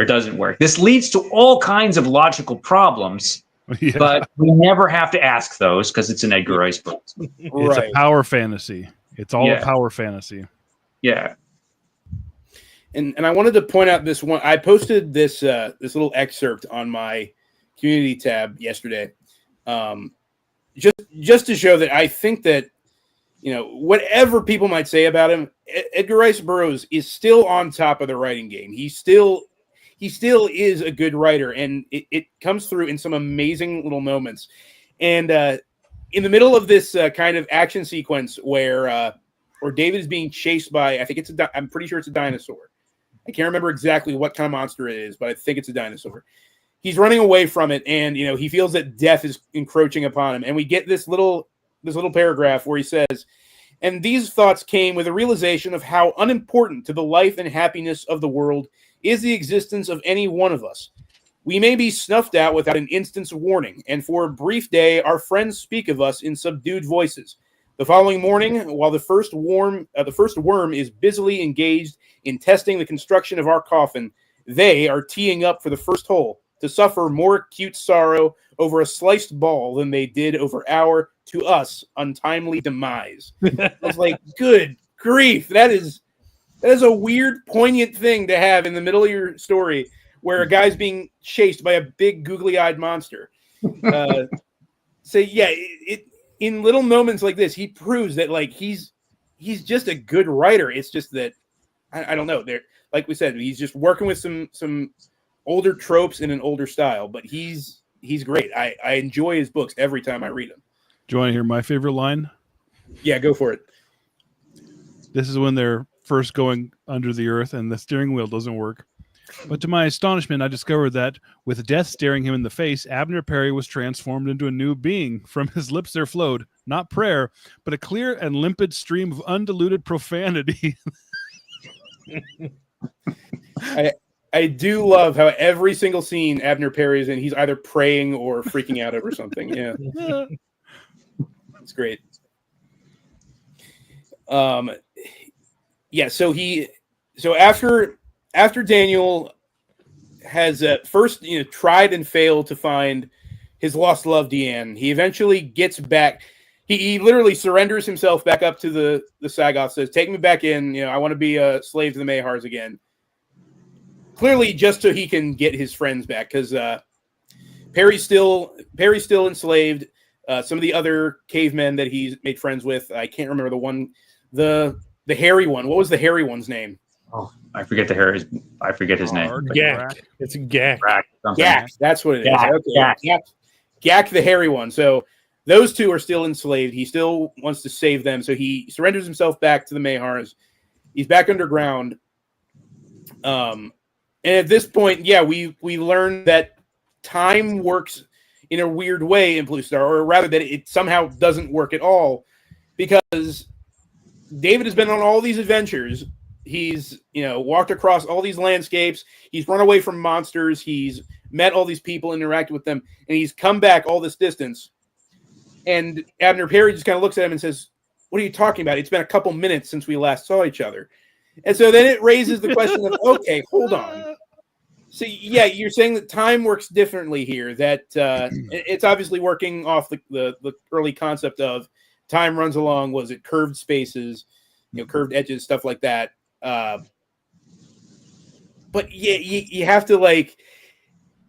doesn't work. This leads to all kinds of logical problems Yeah. But we never have to ask those because it's an Edgar Rice Burroughs. It's a power fantasy. It's all a power fantasy. Yeah. And I wanted to point out this one. I posted this this little excerpt on my community tab yesterday, just to show that I think that, you know, whatever people might say about him, Edgar Rice Burroughs is still on top of the writing game. He still is a good writer, and it comes through in some amazing little moments. And in the middle of this kind of action sequence where David is being chased by, I think I'm pretty sure it's a dinosaur. I can't remember exactly what kind of monster it is, but I think it's a dinosaur. He's running away from it, and you know he feels that death is encroaching upon him. And we get this little paragraph where he says, "And these thoughts came with a realization of how unimportant to the life and happiness of the world is the existence of any one of us. We may be snuffed out without an instant's warning, and for a brief day our friends speak of us in subdued voices. The following morning, while the first worm is busily engaged in testing the construction of our coffin, they are teeing up for the first hole to suffer more acute sorrow over a sliced ball than they did over our, to us, untimely demise." I was like, good grief. That is a weird, poignant thing to have in the middle of your story where a guy's being chased by a big, googly-eyed monster. So yeah, in little moments like this, he proves that like he's just a good writer. It's just that I don't know. There, like we said, he's just working with some older tropes in an older style, but he's great. I enjoy his books every time I read them. Do you want to hear my favorite line? Yeah, go for it. This is when they're first going under the earth and the steering wheel doesn't work. But to my astonishment, I discovered that, with death staring him in the face, Abner Perry was transformed into a new being. From his lips there flowed, not prayer, but a clear and limpid stream of undiluted profanity. I do love how every single scene Abner Perry is in, he's either praying or freaking out over something. Yeah. It's great. Yeah, so after Daniel has first tried and failed to find his lost love Deanne, he eventually gets back. He literally surrenders himself back up to the Sagoth, says, "Take me back in. I want to be a slave to the Mahars again." Clearly, just so he can get his friends back, because Perry's still enslaved. Some of the other cavemen that he's made friends with, I can't remember the hairy one. What was the hairy one's name? Oh, I forget his name. Gak. It's Gak. Gak. That's what it is. Gak. Okay. Gak, the hairy one. So those two are still enslaved. He still wants to save them. So he surrenders himself back to the Mahars. He's back underground. And at this point, yeah, we learn that time works in a weird way in Blue Star, or rather that it somehow doesn't work at all, because David has been on all these adventures. He's, walked across all these landscapes. He's run away from monsters. He's met all these people, interacted with them, and he's come back all this distance. And Abner Perry just kind of looks at him and says, "What are you talking about? It's been a couple minutes since we last saw each other." And so then it raises the question of, okay, hold on. So yeah, you're saying that time works differently here, that it's obviously working off the early concept of time runs along, was it curved spaces, curved edges, stuff like that. But yeah, you have to, like,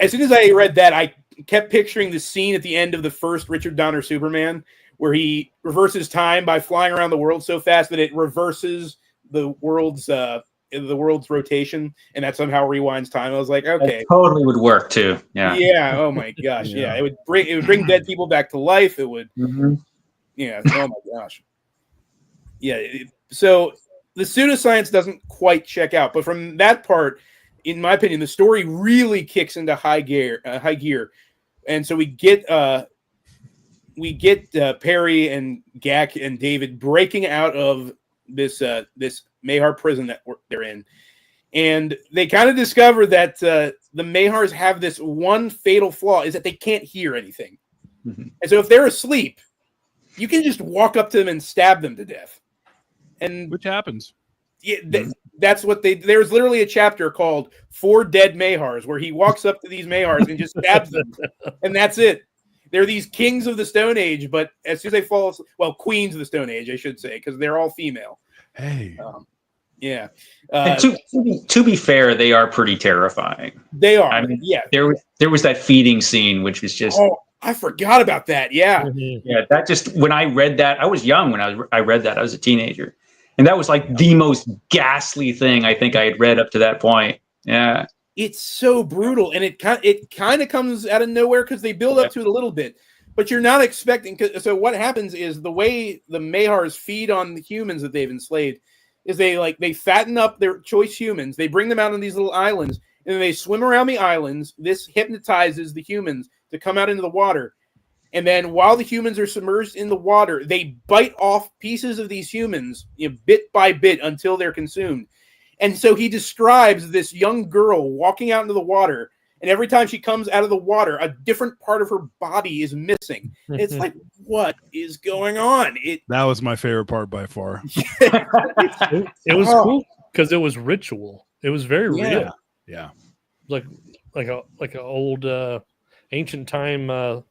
as soon as I read that, I kept picturing the scene at the end of the first Richard Donner Superman, where he reverses time by flying around the world so fast that it reverses the world's rotation, and that somehow rewinds time. I was like, okay, that totally would work too. Yeah. Yeah. Oh my gosh. Yeah. It would bring dead people back to life. It would. Mm-hmm. Yeah. Oh my gosh. Yeah. So the pseudoscience doesn't quite check out, but from that part, in my opinion, the story really kicks into high gear, and so we get Perry and Gak and David breaking out of this Mahar prison that they're in, and they kind of discover that the Mahars have this one fatal flaw, is that they can't hear anything. Mm-hmm. And so if they're asleep, you can just walk up to them and stab them to death. And which happens. Yeah, that's what there's literally a chapter called 4 Dead Mahars where he walks up to these Mahars and just stabs them. And that's it. They're these kings of the Stone Age, but as soon as they fall, well, queens of the Stone Age, I should say, because they're all female. Hey. Yeah. And to be fair, they are pretty terrifying. They are. I mean, yeah. There was that feeding scene, which was just. Oh, I forgot about that. Yeah. Yeah. That just, when I read that, I was young when I read that. I was a teenager. And that was like the most ghastly thing I think I had read up to that point. Yeah. It's so brutal, and it kind of comes out of nowhere because they build up to it a little bit, but you're not expecting. So what happens is the way the Mahars feed on the humans that they've enslaved is they fatten up their choice humans. They bring them out on these little islands, and then they swim around the islands. This hypnotizes the humans to come out into the water. And then while the humans are submerged in the water, they bite off pieces of these humans, bit by bit until they're consumed. And so he describes this young girl walking out into the water, and every time she comes out of the water, a different part of her body is missing. It's like, what is going on? That was my favorite part by far. It was cool because it was ritual. It was very real. Yeah. Like an old ancient time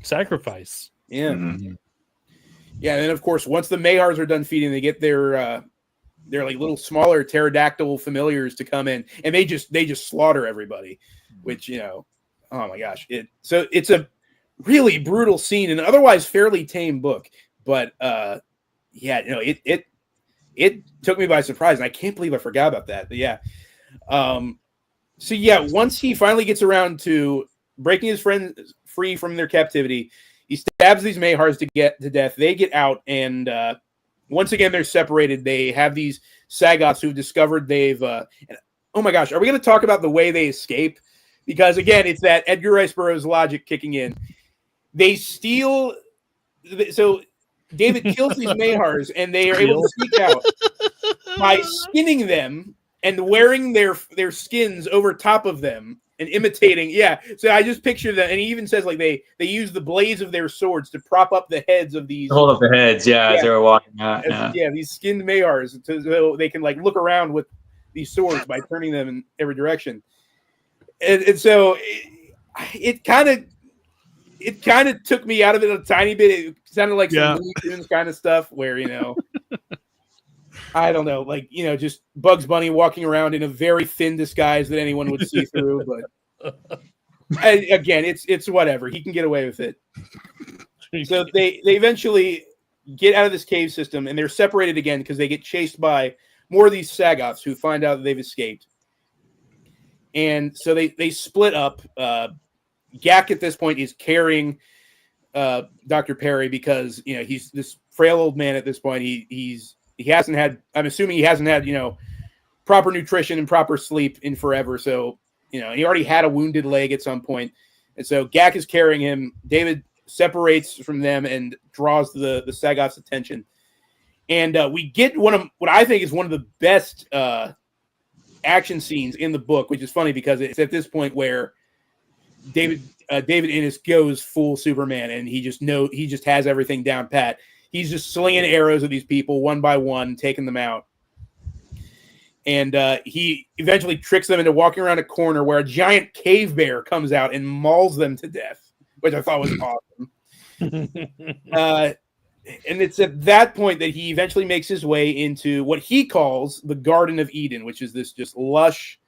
sacrifice. Yeah. Mm-hmm. Yeah, and then of course, once the Mahars are done feeding, they get their like little smaller pterodactyl familiars to come in, and they just slaughter everybody, which oh my gosh, it's a really brutal scene, and otherwise fairly tame book, but it took me by surprise, and I can't believe I forgot about that. But yeah, so yeah, once he finally gets around to breaking his friends free from their captivity, he stabs these Mahars to get to death. They get out, and once again they're separated. They have these Sagoths who've discovered they've. Oh my gosh, are we going to talk about the way they escape? Because again, it's that Edgar Rice Burroughs logic kicking in. They steal. So David kills these Mahars, and they are able to sneak out by skinning them and wearing their skins over top of them and imitating. Yeah. So I just picture that. And he even says like they use the blades of their swords to prop up the heads of these. Hold up the heads. Yeah. As they were walking out. Yeah. These skinned Mahars, so they can like look around with these swords by turning them in every direction. And so it kind of took me out of it a tiny bit. It sounded like some Looney Tunes kind of stuff where, I don't know, like, just Bugs Bunny walking around in a very thin disguise that anyone would see through. But again, it's whatever. He can get away with it. So they eventually get out of this cave system, and they're separated again because they get chased by more of these Sagoths who find out that they've escaped. And so they split up. Gak at this point is carrying Dr. Perry because he's this frail old man at this point. He hasn't had, I'm assuming he hasn't had proper nutrition and proper sleep in forever. So he already had a wounded leg at some point, and so Gak is carrying him. David separates from them and draws the Sagoth's attention, and we get one of what I think is one of the best action scenes in the book, which is funny because it's at this point where David Innes goes full Superman, and he just has everything down pat. He's just slinging arrows at these people one by one, taking them out. And he eventually tricks them into walking around a corner where a giant cave bear comes out and mauls them to death, which I thought was awesome. And it's at that point that he eventually makes his way into what he calls the Garden of Eden, which is this just lush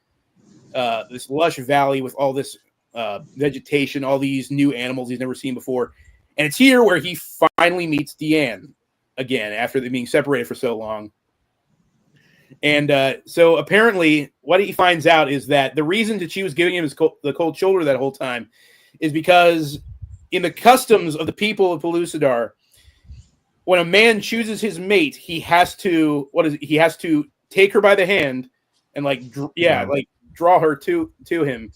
valley with all this vegetation, all these new animals he's never seen before. And it's here where he finally meets Deanne again after them being separated for so long. And so apparently what he finds out is that the reason that she was giving him the cold shoulder that whole time is because in the customs of the people of Pellucidar, when a man chooses his mate, he has to take her by the hand and draw her to him.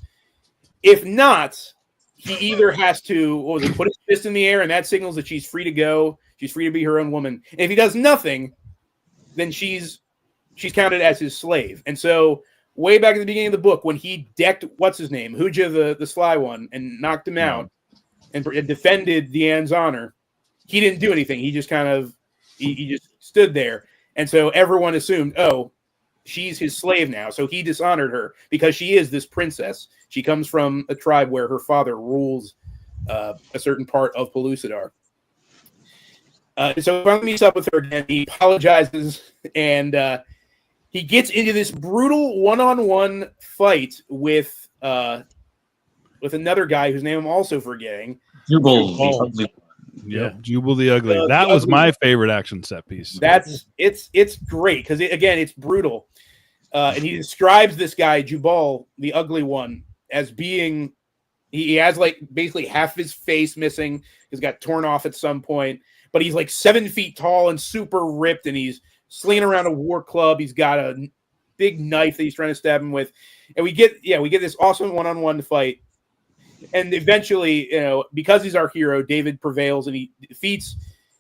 If not, he either has to put his fist in the air, and that signals that she's free to go. She's free to be her own woman. And if he does nothing, then she's counted as his slave. And so way back at the beginning of the book, when he decked Huja the Sly One, and knocked him out and defended Deanne's honor, he didn't do anything. He just kind of he just stood there. And so everyone assumed, she's his slave now. So he dishonored her because she is this princess. She comes from a tribe where her father rules a certain part of Pellucidar. So finally meets up with her again. He apologizes, and he gets into this brutal one-on-one fight with another guy whose name I'm also forgetting. Jubal. Yep, Jubal the Ugly. The That was Ugly my One. favorite action set piece. It's great because it's brutal, and he describes this guy Jubal the Ugly One as being he has like basically half his face missing. He's got torn off at some point, but he's like 7 feet tall and super ripped, and he's slinging around a war club. He's got a big knife that he's trying to stab him with, and we get this awesome one-on-one fight. And eventually, because he's our hero, David prevails and he defeats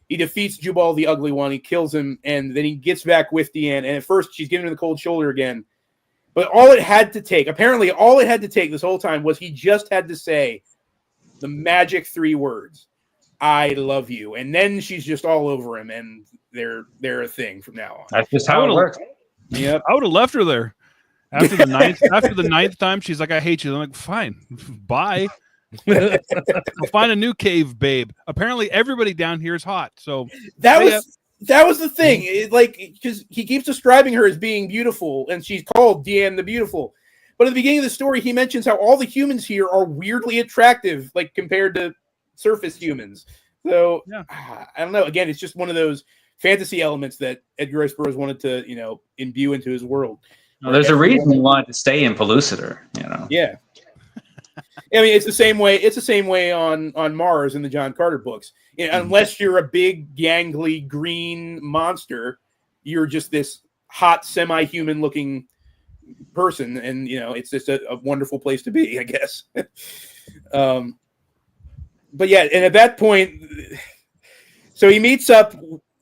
Jubal the Ugly One. He kills him, and then he gets back with Deanne. And at first, she's giving him the cold shoulder again. But all it had to take this whole time was he just had to say the magic 3 words, "I love you," and then she's just all over him, and they're a thing from now on. That's just how it works. Yep. I would have left her there. After the ninth time, she's like, "I hate you." I'm like, "Fine, bye. I'll find a new cave, babe." Apparently, everybody down here is hot. So that was the thing. Because he keeps describing her as being beautiful, and she's called Deanne the Beautiful. But at the beginning of the story, he mentions how all the humans here are weirdly attractive, like compared to surface humans. So I don't know. Again, it's just one of those fantasy elements that Edgar Rice Burroughs wanted to, imbue into his world. Well, there's a reason he wanted to stay in Pellucidar, Yeah. I mean, it's the same way. It's the same way on Mars in the John Carter books. Unless you're a big, gangly, green monster, you're just this hot, semi-human looking person, and it's just a wonderful place to be, I guess. But yeah, and at that point, so he meets up.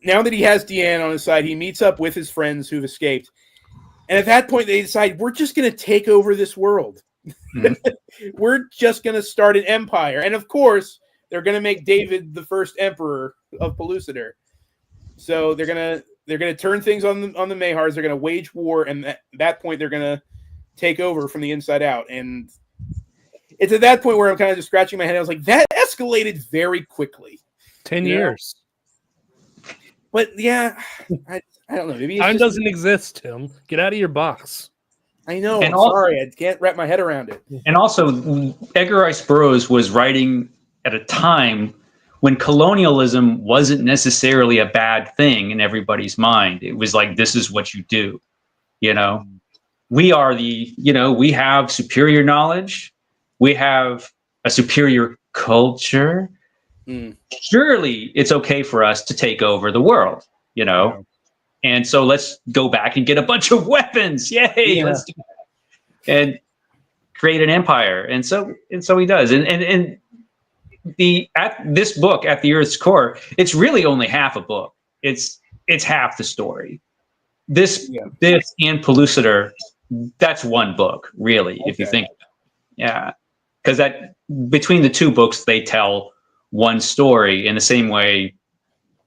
Now that he has Deanne on his side, he meets up with his friends who've escaped. And at that point, they decide, we're just going to take over this world. Mm-hmm. We're just going to start an empire. And of course, they're going to make David the first emperor of Pellucidar. So they're going to turn things on the Mahars. They're going to wage war. And at that point, they're going to take over from the inside out. And it's at that point where I'm kind of just scratching my head. I was like, that escalated very quickly. 10 years. But yeah, I don't know. Maybe time doesn't exist, Tim. Get out of your box. I know. I'm sorry. I can't wrap my head around it. And also, Edgar Rice Burroughs was writing at a time when colonialism wasn't necessarily a bad thing in everybody's mind. It was like, this is what you do. We are we have superior knowledge. We have a superior culture. Surely it's okay for us to take over the world, and so let's go back and get a bunch of weapons. Yay! Let's do that. And create an empire. And so he does. And this book, At the Earth's Core, it's really only half a book. It's half the story. This and Pellucidar, that's one book, really, if you think. Because that between the 2 books, they tell one story in the same way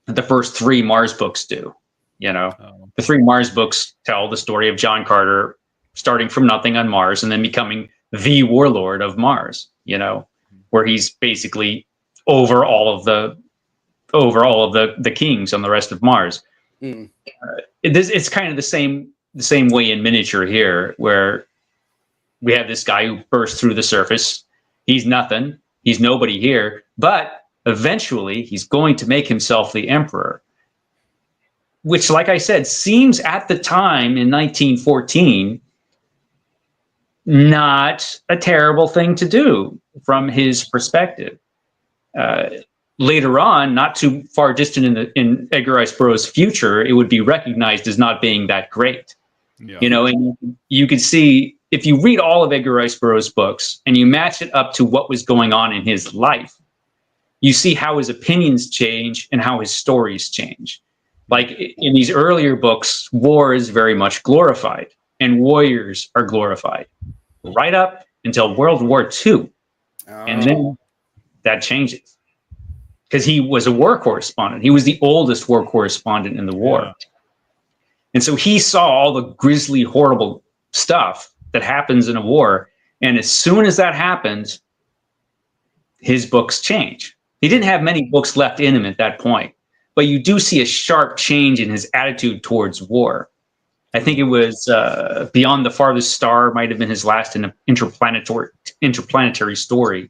the first 3 Mars books do. The 3 Mars books tell the story of John Carter starting from nothing on Mars and then becoming the warlord of Mars, where he's basically over all of the kings on the rest of Mars. It's kind of the same way in miniature here, where we have this guy who bursts through the surface. He's nothing. He's nobody here, but eventually he's going to make himself the emperor, which, like I said, seems at the time in 1914 not a terrible thing to do from his perspective. Later on, not too far distant in Edgar Rice Burroughs' future, it would be recognized as not being that great. And you could see, if you read all of Edgar Rice Burroughs' books and you match it up to what was going on in his life, you see how his opinions change and how his stories change. Like in these earlier books, war is very much glorified and warriors are glorified right up until World War II. And then that changes because he was a war correspondent. He was the oldest war correspondent in the war. And so he saw all the grisly, horrible stuff that happens in a war. And as soon as that happens, his books change. He didn't have many books left in him at that point, but you do see a sharp change in his attitude towards war. I think it was Beyond the Farthest Star might have been his last interplanetary story.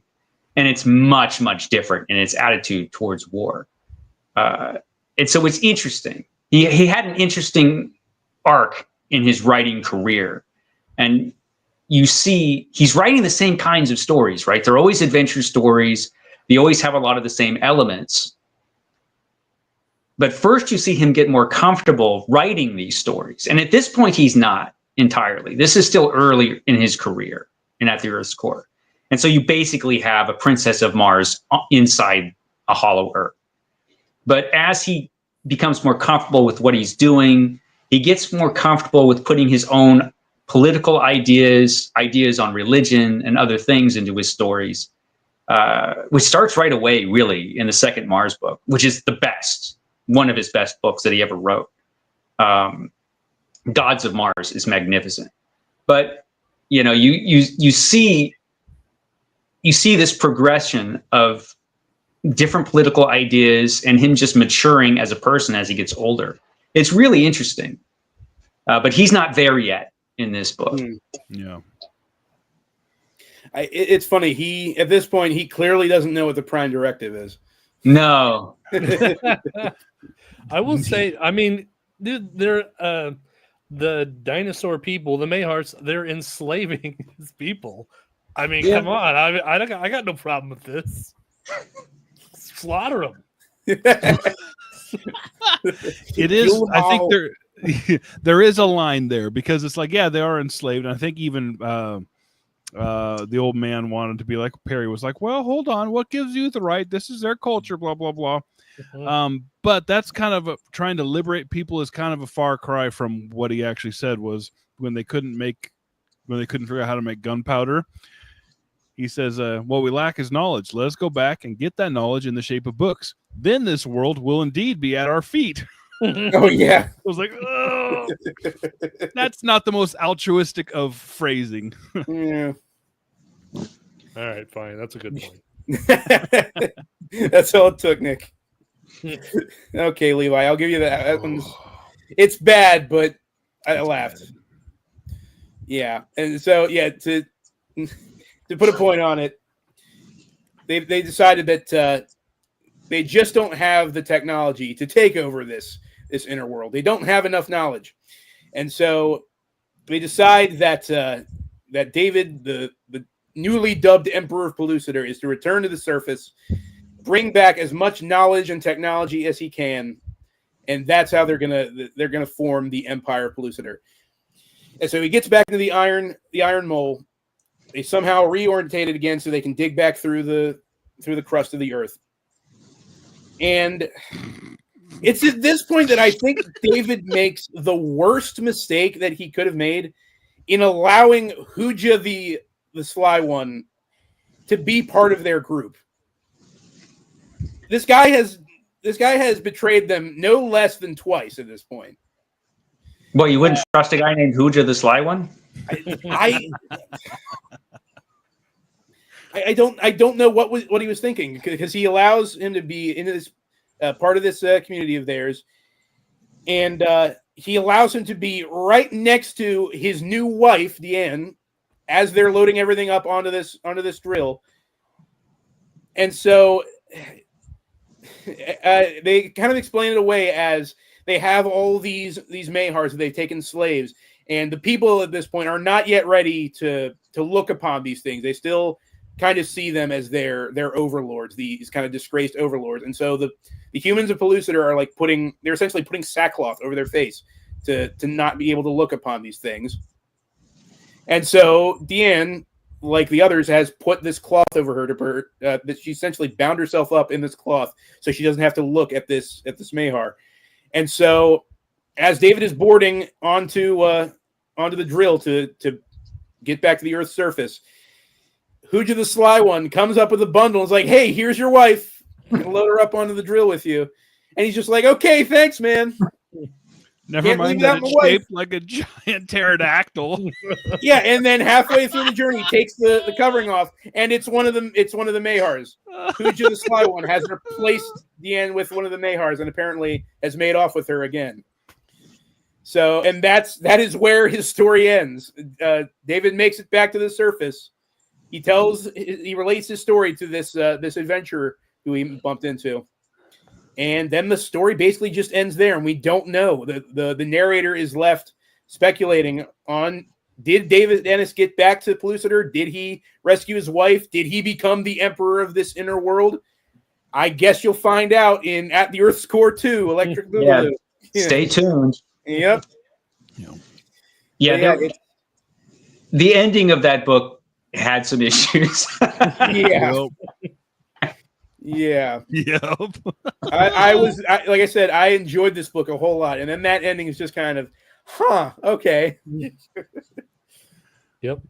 And it's much, much different in its attitude towards war. And so it's interesting. He had an interesting arc in his writing career. And you see he's writing the same kinds of stories, right? They're always adventure stories. They always have a lot of the same elements. But first you see him get more comfortable writing these stories. And at this point, he's not entirely. This is still early in his career in At the Earth's Core. And so you basically have a Princess of Mars inside a hollow Earth. But as he becomes more comfortable with what he's doing, he gets more comfortable with putting his own political ideas on religion and other things into his stories, which starts right away, really, in the second Mars book, which is the best, one of his best books that he ever wrote. Gods of Mars is magnificent. But, you know, you see this progression of different political ideas and him just maturing as a person as he gets older. It's really interesting. But he's not there yet in this book. Yeah. It's funny. At this point, he clearly doesn't know what the Prime Directive is. No. I will say, I mean, they're the dinosaur people, the Mayhearts, they're enslaving his people. I mean, come on. I got no problem with this. Slaughter them. It is. I think there is a line there because it's like, yeah, they are enslaved. And I think even the old man wanted to be like, Perry was like, well, hold on, what gives you the right? This is their culture, blah blah blah. But that's kind of trying to liberate people is kind of a far cry from what he actually said was when they couldn't figure out how to make gunpowder. He says, what we lack is knowledge. Let us go back and get that knowledge in the shape of books. Then this world will indeed be at our feet. Oh, yeah. I was like, oh, that's not the most altruistic of phrasing. Yeah. All right, fine. That's a good point. That's all it took, Nick. Okay, Levi, I'll give you that. That one's, it's bad, but I laughed. Yeah. And so, yeah, to put a point on it, they decided that they just don't have the technology to take over this inner world. They don't have enough knowledge. And so they decide that that David, the newly dubbed Emperor of Pellucidar, is to return to the surface, bring back as much knowledge and technology as he can, and that's how they're gonna form the Empire of Pellucidar. And so he gets back into the Iron Mole. They somehow reorientate it again so they can dig back through the crust of the earth. And it's at this point that I think David makes the worst mistake that he could have made in allowing Huja the Sly One to be part of their group. This guy has betrayed them no less than twice at this point. Well, you wouldn't trust a guy named Huja the Sly One? I don't know what he was thinking, because he allows him to be in this part of this community of theirs, and he allows him to be right next to his new wife, Deanne, as they're loading everything up onto this drill. And so they kind of explain it away as they have all these Mayhars that they've taken slaves, and the people at this point are not yet ready to look upon these things. They still kind of see them as their overlords, these kind of disgraced overlords. And so the humans of Pellucidar are like they're essentially putting sackcloth over their face to not be able to look upon these things. And so Deanne, like the others, has put this cloth over her that she essentially bound herself up in this cloth so she doesn't have to look at this Mayhar. And so as David is boarding onto the drill to get back to the Earth's surface, Huja the Sly One comes up with a bundle and is like, hey, here's your wife. I'm going to load her up onto the drill with you. And he's just like, okay, thanks, man. Never Can't mind leave that without it's my wife. shaped like a giant pterodactyl. Yeah, and then halfway through the journey, he takes the covering off, and it's one of them. It's one of the Mayhars. Huja the Sly One has replaced Deanne with one of the Mayhars, and apparently has made off with her again. So, and that is where his story ends. David makes it back to the surface. He relates his story to this adventurer who he bumped into. And then the story basically just ends there, and we don't know. The narrator is left speculating on, did David Ennis get back to Pellucidar? Did he rescue his wife? Did he become the emperor of this inner world? I guess you'll find out in At the Earth's Core 2, Electric Boogaloo. Yeah. Stay tuned. Yep. Yeah, the ending of that book had some issues. Yeah. Yeah. Yep. Like I said, I enjoyed this book a whole lot. And then that ending is just kind of, okay. Yep.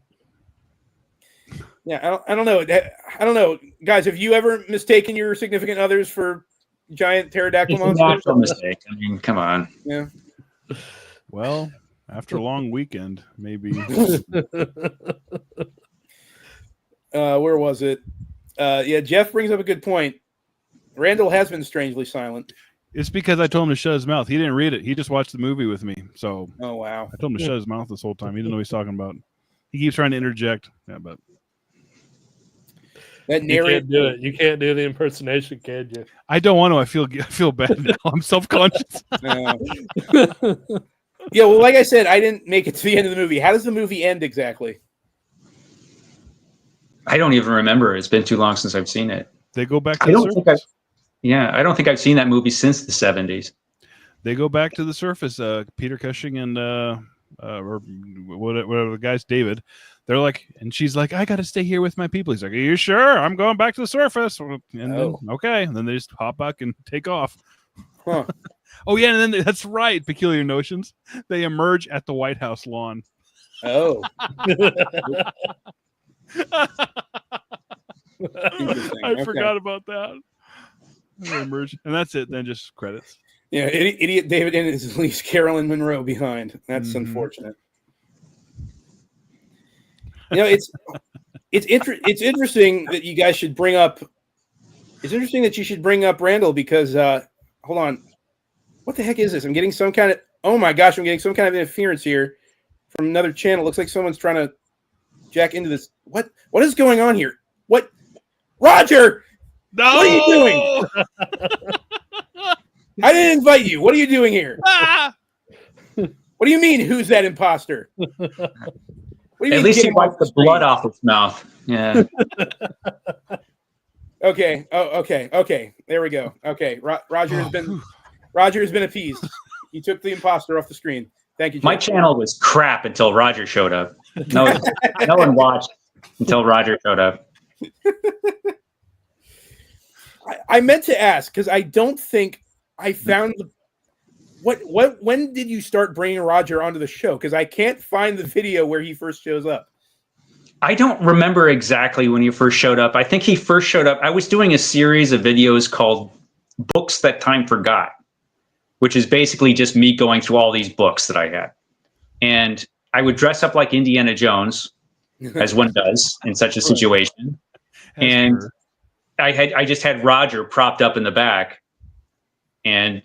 Yeah, I don't know. I don't know. Guys, have you ever mistaken your significant others for giant pterodactyl It's a monsters? natural mistake. I mean, come on. Yeah. Well, after a long weekend, maybe. Where was it? Yeah, Jeff brings up a good point. Randall has been strangely silent. It's because I told him to shut his mouth. He didn't read it. He just watched the movie with me. So Oh, wow. I told him to shut his mouth this whole time. He didn't know what he's talking about. He keeps trying to interject. Yeah, but That You narrator. can't do it. You can't do the impersonation, can you? I don't want to. I feel bad now. I'm self-conscious. Yeah, well, like I said, I didn't make it to the end of the movie. How does the movie end exactly? I don't even remember. It's been too long since I've seen it. They go back to I the don't think surface. I don't think I've seen that movie since the 70s. They go back to the surface. Peter Cushing and or whatever the guy's David. They're like, and she's like, I got to stay here with my people. He's like, are you sure? I'm going back to the surface. And then, okay, and then they just hop back and take off. Huh. Oh yeah, and then that's right. Peculiar Notions. They emerge at the White House lawn. Oh. I forgot about that. They emerge, and that's it. Then just credits. Yeah, idiot David Ennis leaves Carolyn Monroe behind. That's unfortunate. You know, it's interesting that you guys should bring up. It's interesting that you should bring up Randall because hold on, what the heck is this? I'm getting some kind of. Oh my gosh, I'm getting some kind of interference here from another channel. Looks like someone's trying to jack into this. What is going on here? What, Roger? No! What are you doing? I didn't invite you. What are you doing here? Ah! What do you mean? Who's that imposter? What do you At mean least get he him wiped off the screen? blood off his mouth. Yeah. Okay. Oh, okay. There we go. Okay. Roger has been appeased. He took the imposter off the screen. Thank you, Jeff. My channel was crap until Roger showed up. No one watched until Roger showed up. I meant to ask because I don't think I found the when did you start bringing Roger onto the show? Because I can't find the video where he first shows up. I don't remember exactly when he first showed up. I think he first showed up. I was doing a series of videos called Books That Time Forgot, which is basically just me going through all these books that I had. And I would dress up like Indiana Jones, as one does in such a situation. And I just had Roger propped up in the back, and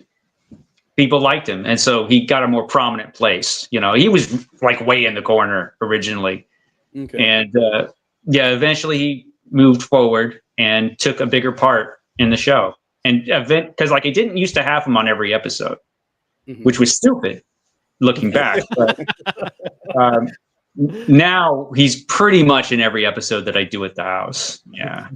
people liked him. And so he got a more prominent place. You know, he was like way in the corner originally. Okay. And eventually he moved forward and took a bigger part in the show. And because like I didn't used to have him on every episode, which was stupid looking back. But now he's pretty much in every episode that I do at the house. Yeah.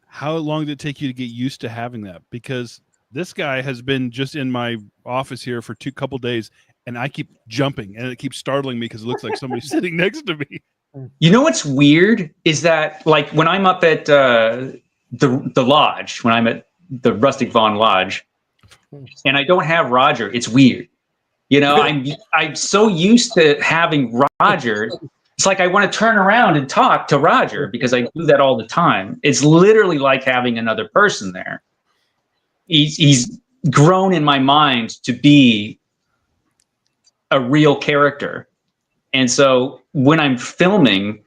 How long did it take you to get used to having that? Because this guy has been just in my office here for couple days, and I keep jumping, and it keeps startling me because it looks like somebody's sitting next to me. You know what's weird is that like when I'm up at the lodge, when I'm at the Rustic Vaughan Lodge, and I don't have Roger, it's weird. You know, I'm so used to having Roger. It's like I want to turn around and talk to Roger because I do that all the time. It's literally like having another person there. He's grown in my mind to be a real character. And so when I'm filming,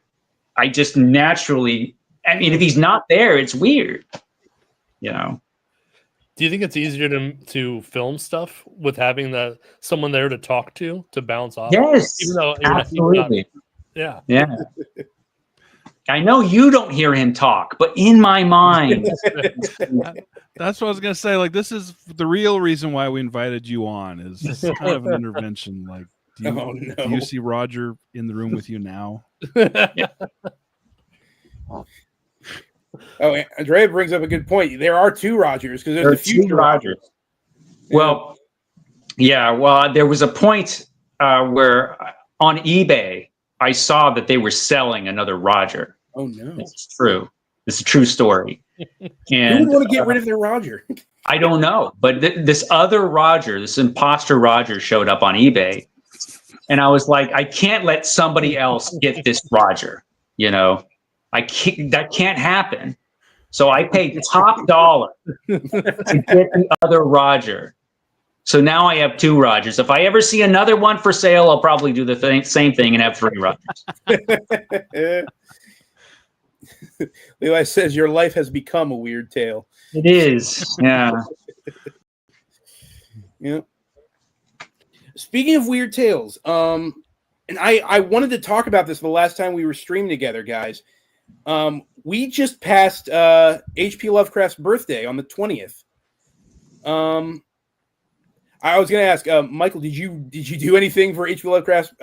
I just naturally, I mean, if he's not there, it's weird, you know? Do you think it's easier to film stuff with having someone there to talk to bounce off? Yes, Even though absolutely. Yeah. I know you don't hear him talk, but in my mind. That's what I was gonna say. Like, this is the real reason why we invited you on. Is kind of an intervention. Like, do you see Roger in the room with you now? Oh, Andrea brings up a good point. There are two Rogers because there's the future Rogers. Well, yeah. Well, there was a point where on eBay I saw that they were selling another Roger. Oh no, it's true. It's a true story. And who would want to get rid of their Roger? I don't know, but this other Roger, this imposter Roger, showed up on eBay, and I was like, I can't let somebody else get this Roger. You know, that can't happen. So I paid top dollar to get the other Roger. So now I have two Rogers. If I ever see another one for sale, I'll probably do the same thing and have three Rogers. Levi says your life has become a weird tale. It is, yeah. Yeah. Speaking of weird tales, and I wanted to talk about this the last time we were streaming together, guys. We just passed H.P. Lovecraft's birthday on the 20th. I was going to ask Michael, did you do anything for H.P. Lovecraft's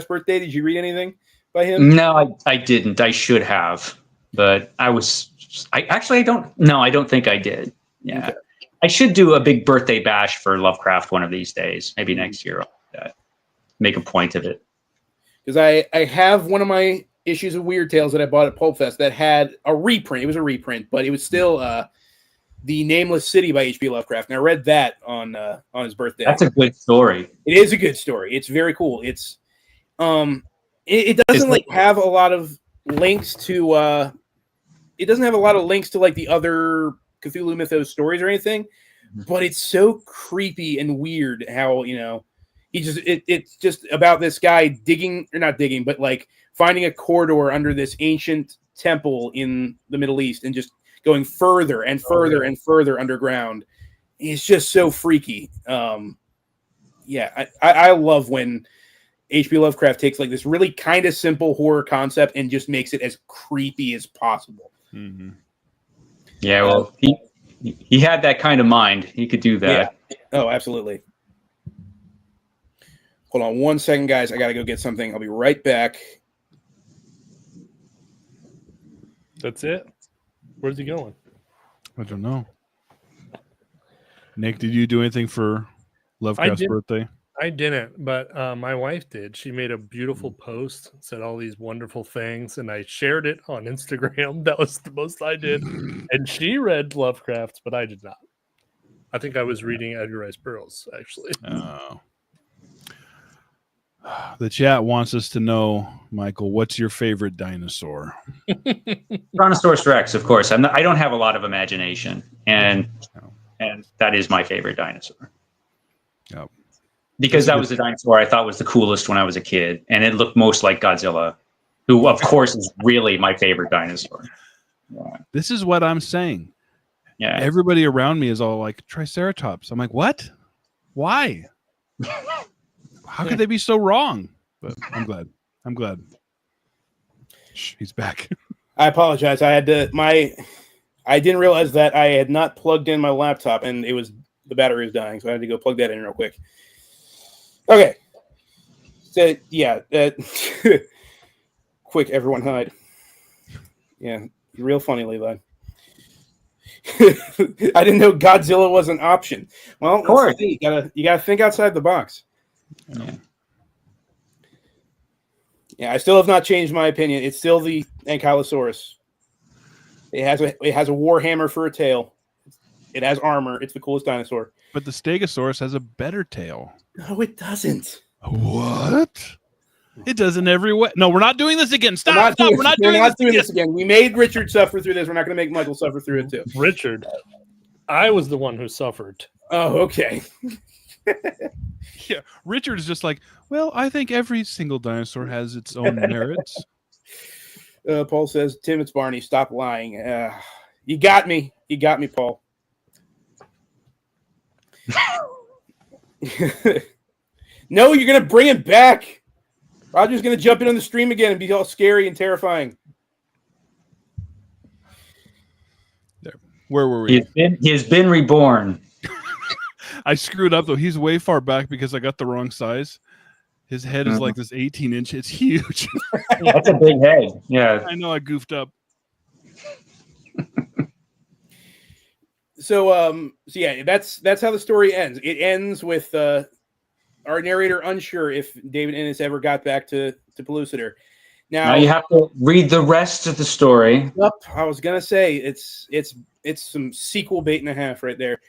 birthday? Did you read anything by him? No, I didn't. I should have, but I don't think I did. Yeah. Okay. I should do a big birthday bash for Lovecraft one of these days, maybe next year. Make a point of it. Because I have one of my issues of Weird Tales that I bought at Pulp Fest that had a reprint. It was a reprint, but it was still The Nameless City by H.P. Lovecraft. And I read that on his birthday. That's a good story. It is a good story. It's very cool. It's it doesn't have a lot of links to like the other Cthulhu Mythos stories or anything, but it's so creepy and weird how, you know, it's just about this guy but like finding a corridor under this ancient temple in the Middle East and just going further and further and further underground. It's just so freaky. I love when H.P. Lovecraft takes like this really kind of simple horror concept and just makes it as creepy as possible. Mm-hmm. Yeah, well, he had that kind of mind. He could do that. Yeah. Oh, absolutely. Hold on one second, guys. I got to go get something. I'll be right back. That's it? Where's he going? I don't know. Nick, did you do anything for Lovecraft's birthday? I didn't, but my wife did. She made a beautiful post, said all these wonderful things, and I shared it on Instagram. That was the most I did. And she read Lovecraft, but I did not. I think I was reading Edgar Rice Burroughs, actually. Oh. The chat wants us to know, Michael, what's your favorite dinosaur? Tyrannosaurus Rex, of course. I don't have a lot of imagination, and that is my favorite dinosaur. Yep. Because that was the dinosaur I thought was the coolest when I was a kid, and it looked most like Godzilla, who, of course, is really my favorite dinosaur. Yeah. This is what I'm saying. Yeah. Everybody around me is all like Triceratops. I'm like, what? Why? How could they be so wrong? But I'm glad. Shh, he's back. I apologize. I didn't realize that I had not plugged in my laptop, and the battery was dying, so I had to go plug that in real quick. Okay. So yeah, quick, everyone hide. Yeah, you're real funny, Levi. I didn't know Godzilla was an option. Well, of course, you gotta think outside the box. Yeah, I still have not changed my opinion. It's still the Ankylosaurus. It has a war hammer for a tail. It has armor. It's the coolest dinosaur. But the Stegosaurus has a better tail. No, it doesn't. What? It does in every way. No, we're not doing this again. Stop. We're not doing this again. We made Richard suffer through this. We're not going to make Michael suffer through it too. Richard, I was the one who suffered. Oh, okay. Yeah, Richard is just like, well, I think every single dinosaur has its own merits. Paul says, Tim, it's Barney. Stop lying. You got me. You got me, Paul. No, you're going to bring him back. Roger's going to jump in on the stream again and be all scary and terrifying. There. Where were we? He has been reborn. I screwed up, though. He's way far back because I got the wrong size. His head is like this 18-inch. It's huge. That's a big head. Yeah. I know I goofed up. So yeah, that's how the story ends. It ends with our narrator unsure if David Ennis ever got back to Pellucidar. Now you have to read the rest of the story. Yep, I was gonna say it's some sequel bait and a half right there.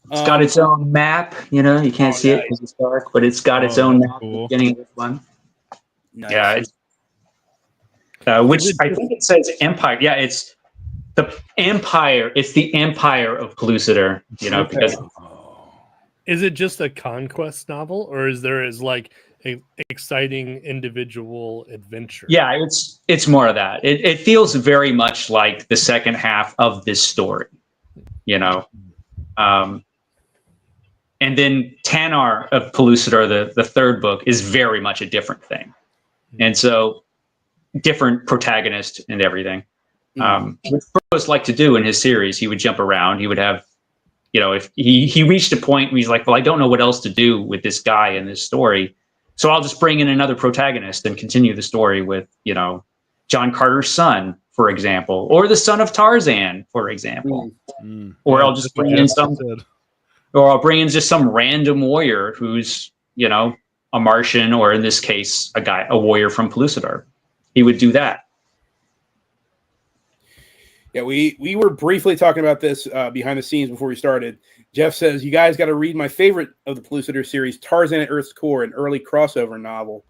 It's got its own map. You know, you can't see it because it's dark, but it's got its own map at the beginning of this one. Nice. Yeah, which I think it says Empire. Yeah, it's the Empire. It's the Empire of Pellucidar. You know, because Is it just a conquest novel, or is there like a exciting individual adventure? yeah, it's more of that. It feels very much like the second half of this story. You know. And then Tanar of Pellucidar, the third book, is very much a different thing. And so different protagonist and everything. What Burroughs liked to do in his series, he would jump around. He would have, you know, if he reached a point where he's like, well, I don't know what else to do with this guy in this story. So I'll just bring in another protagonist and continue the story with, you know, John Carter's son, for example, or the son of Tarzan, for example. Or I'll just bring in I'll bring in just some random warrior who's, you know, a Martian, or in this case, a warrior from Pellucidar. He would do that. Yeah, we were briefly talking about this behind the scenes before we started. Jeff says, you guys got to read my favorite of the Pellucidar series, Tarzan at Earth's Core, an early crossover novel.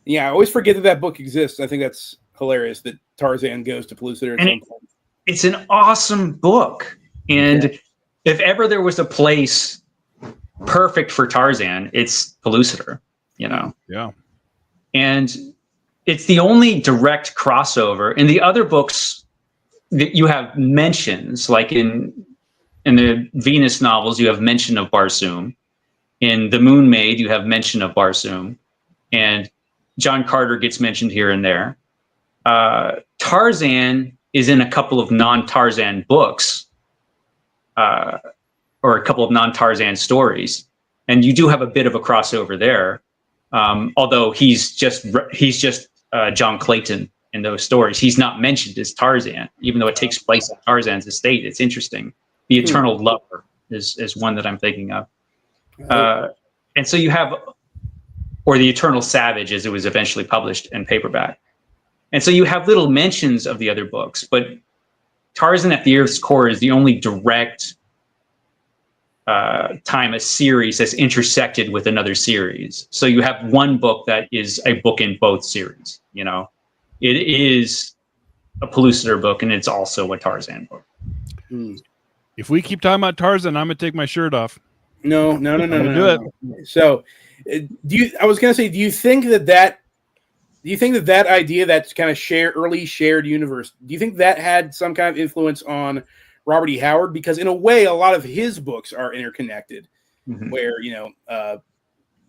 Yeah, I always forget that book exists. I think that's hilarious that Tarzan goes to Pellucidar at some point. It's an awesome book. And if ever there was a place perfect for Tarzan, it's Pellucidar, you know? Yeah. And it's the only direct crossover. In the other books, you have mentions, like in the Venus novels, you have mention of Barsoom. In The Moon Maid, you have mention of Barsoom. And John Carter gets mentioned here and there. Tarzan is in a couple of non-Tarzan books, or a couple of non-Tarzan stories. And you do have a bit of a crossover there. Although he's just John Clayton in those stories. He's not mentioned as Tarzan, even though it takes place at Tarzan's estate. It's interesting. The Eternal Lover is one that I'm thinking of. And so you have, or The Eternal Savage, as it was eventually published in paperback. And so you have little mentions of the other books, but Tarzan at the Earth's Core is the only direct time a series has intersected with another series. So you have one book that is a book in both series. You know, it is a Pellucidar book, and it's also a Tarzan book. If we keep talking about Tarzan, I'm gonna take my shirt off. No. Do it. So, I was gonna say, do you think that idea, that's kind of early shared universe, do you think that had some kind of influence on Robert E. Howard? Because in a way, a lot of his books are interconnected, where, you know,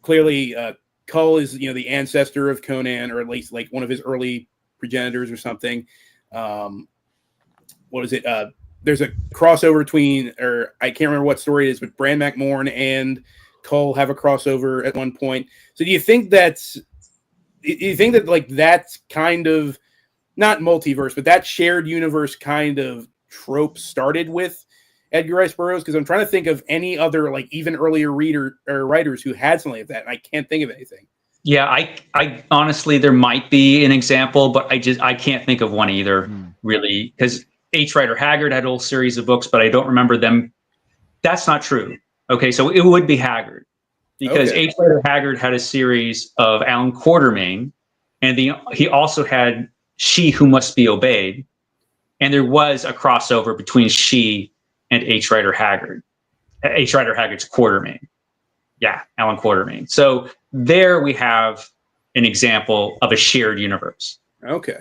clearly Kull is, you know, the ancestor of Conan, or at least like one of his early progenitors or something. What is it? There's a crossover between, or I can't remember what story it is, but Bran McMorn and Kull have a crossover at one point. So do you think that like that's kind of not multiverse, but that shared universe kind of trope started with Edgar Rice Burroughs? Because I'm trying to think of any other, like, even earlier reader or writers who had something like that, and I can't think of anything. Yeah, I honestly, there might be an example, but I can't think of one either, really, because H. Rider Haggard had a whole series of books, but I don't remember them. That's not true. Okay, so it would be Haggard, because H. Rider Haggard had a series of Alan Quatermain, and he also had She Who Must Be Obeyed, and there was a crossover between She and H. Rider Haggard. H. Rider Haggard's Quatermain. Yeah, Alan Quatermain. So there we have an example of a shared universe. Okay.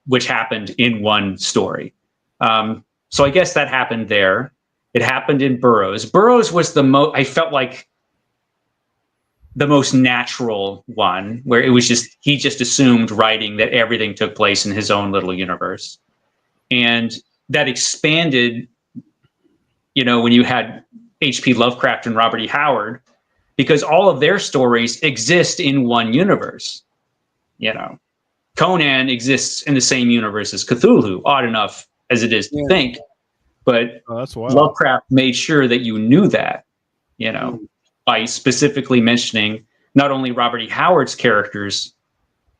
Which happened in one story. So I guess that happened there. It happened in Burroughs. Burroughs was I felt like the most natural one, where it was he just assumed writing that everything took place in his own little universe. And that expanded, when you had H.P. Lovecraft and Robert E. Howard, because all of their stories exist in one universe. Conan exists in the same universe as Cthulhu, odd enough as it is to think. But that's wild. Lovecraft made sure that you knew that, by specifically mentioning not only Robert E. Howard's characters,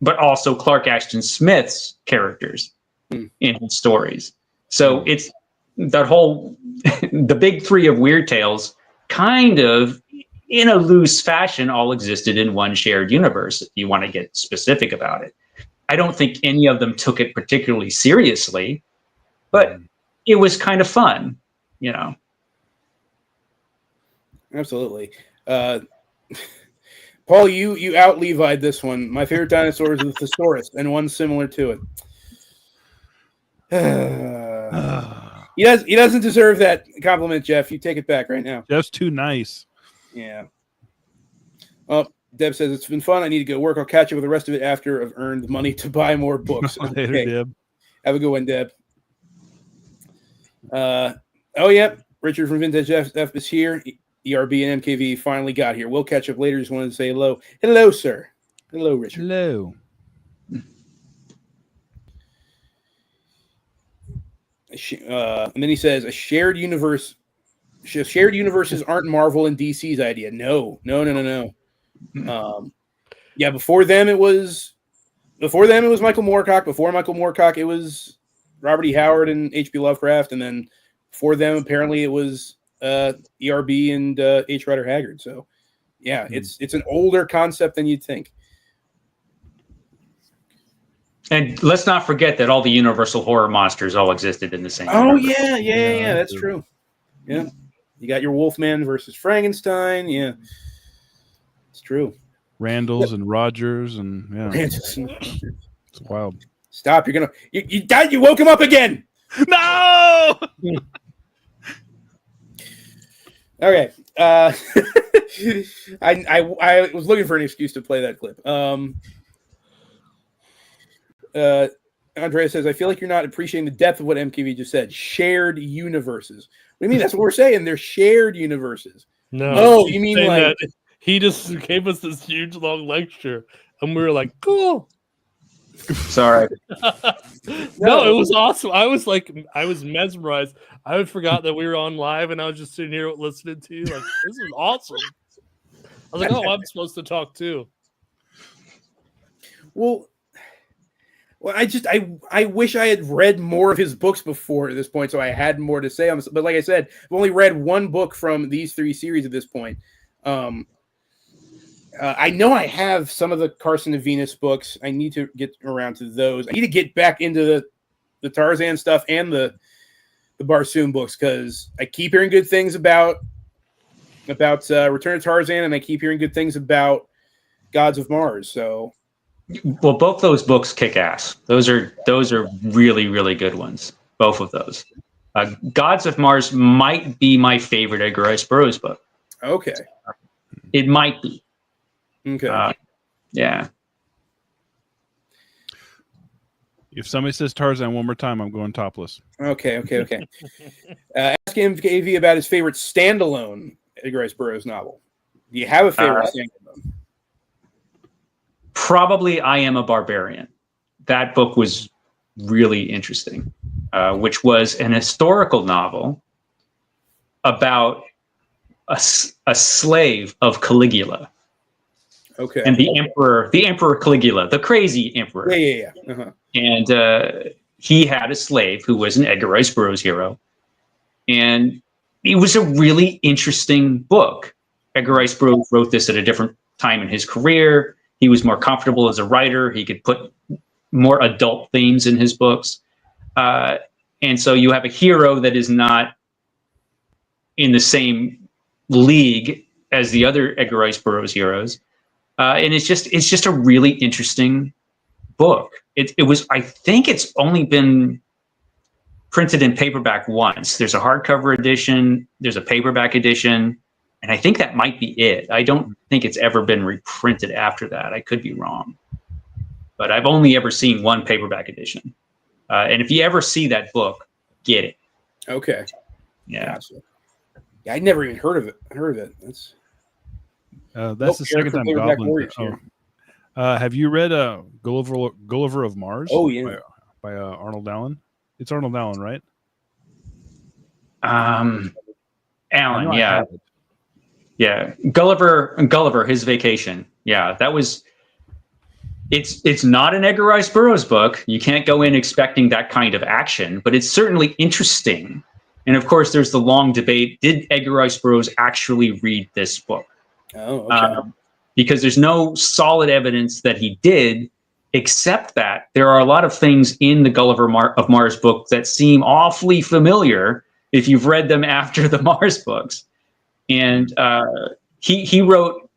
but also Clark Ashton Smith's characters in his stories. So it's that whole, the big three of Weird Tales kind of, in a loose fashion, all existed in one shared universe, if you want to get specific about it. I don't think any of them took it particularly seriously, but it was kind of fun, Absolutely. Paul, you out Levi'd this one. My favorite dinosaur is the thesaurus, and one similar to it. He doesn't deserve that compliment, Jeff. You take it back right now. Jeff's too nice. Yeah. Well, Deb says it's been fun. I need to go work. I'll catch up with the rest of it after I've earned the money to buy more books. Later, Okay. Deb. Have a good one, Deb. Oh, yeah. Richard from Vintage F is here. ERB and MKV finally got here. We'll catch up later. Just wanted to say hello. Hello, sir. Hello, Richard. Hello. And then he says, shared universes aren't Marvel and DC's idea. No. Yeah, before them it was Michael Moorcock. Before Michael Moorcock, it was Robert E. Howard and H.P. Lovecraft, and then before them, apparently, it was ERB and H. Rider Haggard. So, yeah, it's an older concept than you'd think. And let's not forget that all the Universal horror monsters all existed in the same. Oh universe. yeah, that's true. Yeah, you got your Wolfman versus Frankenstein. Yeah, it's true. Randall's and Rogers and it's wild. Stop! You're gonna you died. You woke him up again. No. Okay. I was looking for an excuse to play that clip. Andrea says, I feel like you're not appreciating the depth of what MKV just said. Shared universes. What do you mean? That's what we're saying. They're shared universes. No. Oh, you mean like that he just gave us this huge long lecture, and we were like, cool. Sorry. No, it was awesome. I was mesmerized. I had forgot that we were on live, and I was just sitting here listening to you. Like, this is awesome. I was like, oh, I'm supposed to talk too. Well, I wish I had read more of his books before this point, so I had more to say on this. But like I said, I've only read one book from these three series at this point. I know I have some of the Carson of Venus books. I need to get around to those. I need to get back into the Tarzan stuff and the Barsoom books, because I keep hearing good things about Return of Tarzan, and I keep hearing good things about Gods of Mars. So, well, both those books kick ass. Those are really, really good ones. Both of those. Gods of Mars might be my favorite Edgar Rice Burroughs book. Okay. It might be. Okay. Yeah. If somebody says Tarzan one more time, I'm going topless. Okay. Ask MKV about his favorite standalone Edgar Rice Burroughs novel. Do you have a favorite standalone? Probably I Am a Barbarian. That book was really interesting, which was an historical novel about a slave of Caligula. Okay. And the Emperor Caligula, the crazy emperor. Yeah. Uh-huh. And he had a slave who was an Edgar Rice Burroughs hero. And it was a really interesting book. Edgar Rice Burroughs wrote this at a different time in his career. He was more comfortable as a writer. He could put more adult themes in his books. And so you have a hero that is not in the same league as the other Edgar Rice Burroughs heroes, and it's just a really interesting book. It was, I think it's only been printed in paperback once. There's a hardcover edition, there's a paperback edition, and I think that might be it. I don't think it's ever been reprinted after that. I could be wrong, but I've only ever seen one paperback edition. And if you ever see that book, get it. Okay. Yeah. Gotcha. Yeah, I'd never even heard of it. That's the second time Goblins. Have you read Gulliver of Mars? Oh yeah, by Arnold Allen. It's Arnold Allen, right? Allen, yeah. Yeah. Gulliver, His Vacation. Yeah, that was it's not an Edgar Rice Burroughs book. You can't go in expecting that kind of action, but it's certainly interesting. And of course, there's the long debate: did Edgar Rice Burroughs actually read this book? Oh, okay. Because there's no solid evidence that he did, except that there are a lot of things in the Gulliver of Mars book that seem awfully familiar if you've read them after the Mars books. And he wrote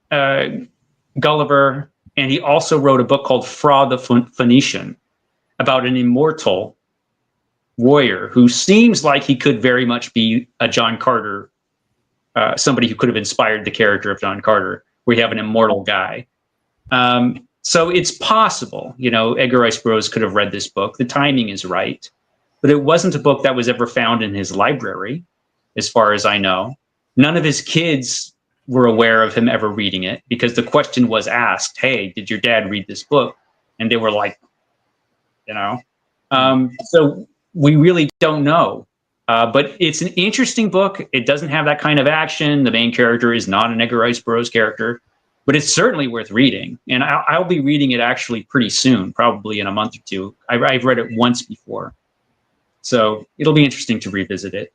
Gulliver, and he also wrote a book called Fra the Phoenician about an immortal warrior who seems like he could very much be a John Carter, somebody who could have inspired the character of John Carter, where you have an immortal guy. So it's possible, Edgar Rice Burroughs could have read this book. The timing is right, but it wasn't a book that was ever found in his library, as far as I know. None of his kids were aware of him ever reading it, because the question was asked, hey, did your dad read this book? And they were like, so we really don't know. But it's an interesting book. It doesn't have that kind of action. The main character is not an Edgar Rice Burroughs character, but it's certainly worth reading. And I'll be reading it actually pretty soon, probably in a month or two. I've read it once before, so it'll be interesting to revisit it.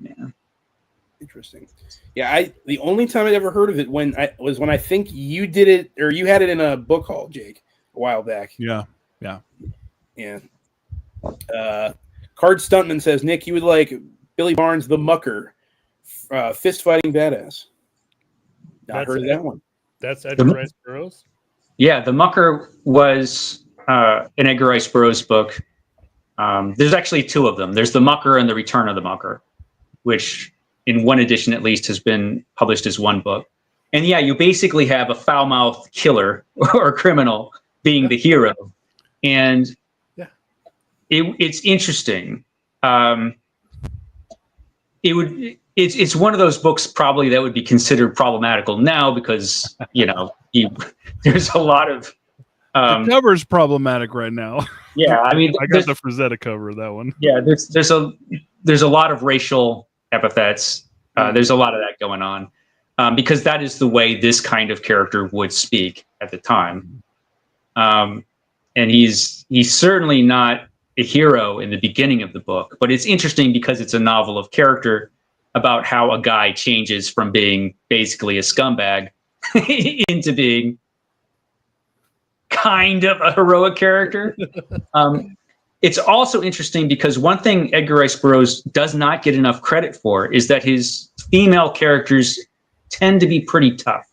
Yeah. Interesting. Yeah, the only time I'd ever heard of it was when I think you did it, or you had it in a book haul, Jake, a while back. Yeah. Card Stuntman says, Nick, you would like Billy Barnes' The Mucker, fist fighting badass. Not heard of that one. That's Edgar Rice Burroughs? Yeah, The Mucker was an Edgar Rice Burroughs book. There's actually two of them. There's The Mucker and The Return of the Mucker, which in one edition at least has been published as one book. And yeah, you basically have a foul-mouthed killer or criminal being the hero. And it's interesting. It's one of those books probably that would be considered problematical now, because there's a lot of the cover's problematic right now. Yeah, I mean, I got the Frazetta cover of that one. Yeah, there's a lot of racial epithets. There's a lot of that going on, because that is the way this kind of character would speak at the time. And he's certainly not a hero in the beginning of the book, but it's interesting because it's a novel of character about how a guy changes from being basically a scumbag into being kind of a heroic character. It's also interesting because one thing Edgar Rice Burroughs does not get enough credit for is that his female characters tend to be pretty tough.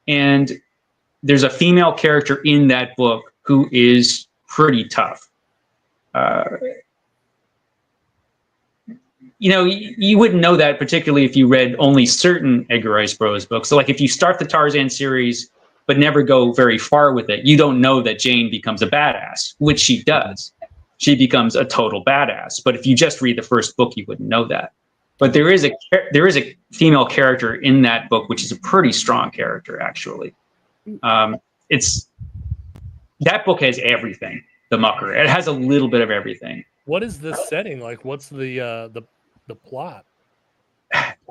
And there's a female character in that book who is pretty tough. You wouldn't know that, particularly if you read only certain Edgar Rice Burroughs books. So like if you start the Tarzan series but never go very far with it, you don't know that Jane becomes a badass, which she does. She becomes a total badass. But if you just read the first book, you wouldn't know that. But there is a female character in that book, which is a pretty strong character, actually. That book has everything. The Mucker. It has a little bit of everything. What is this setting like? What's the plot?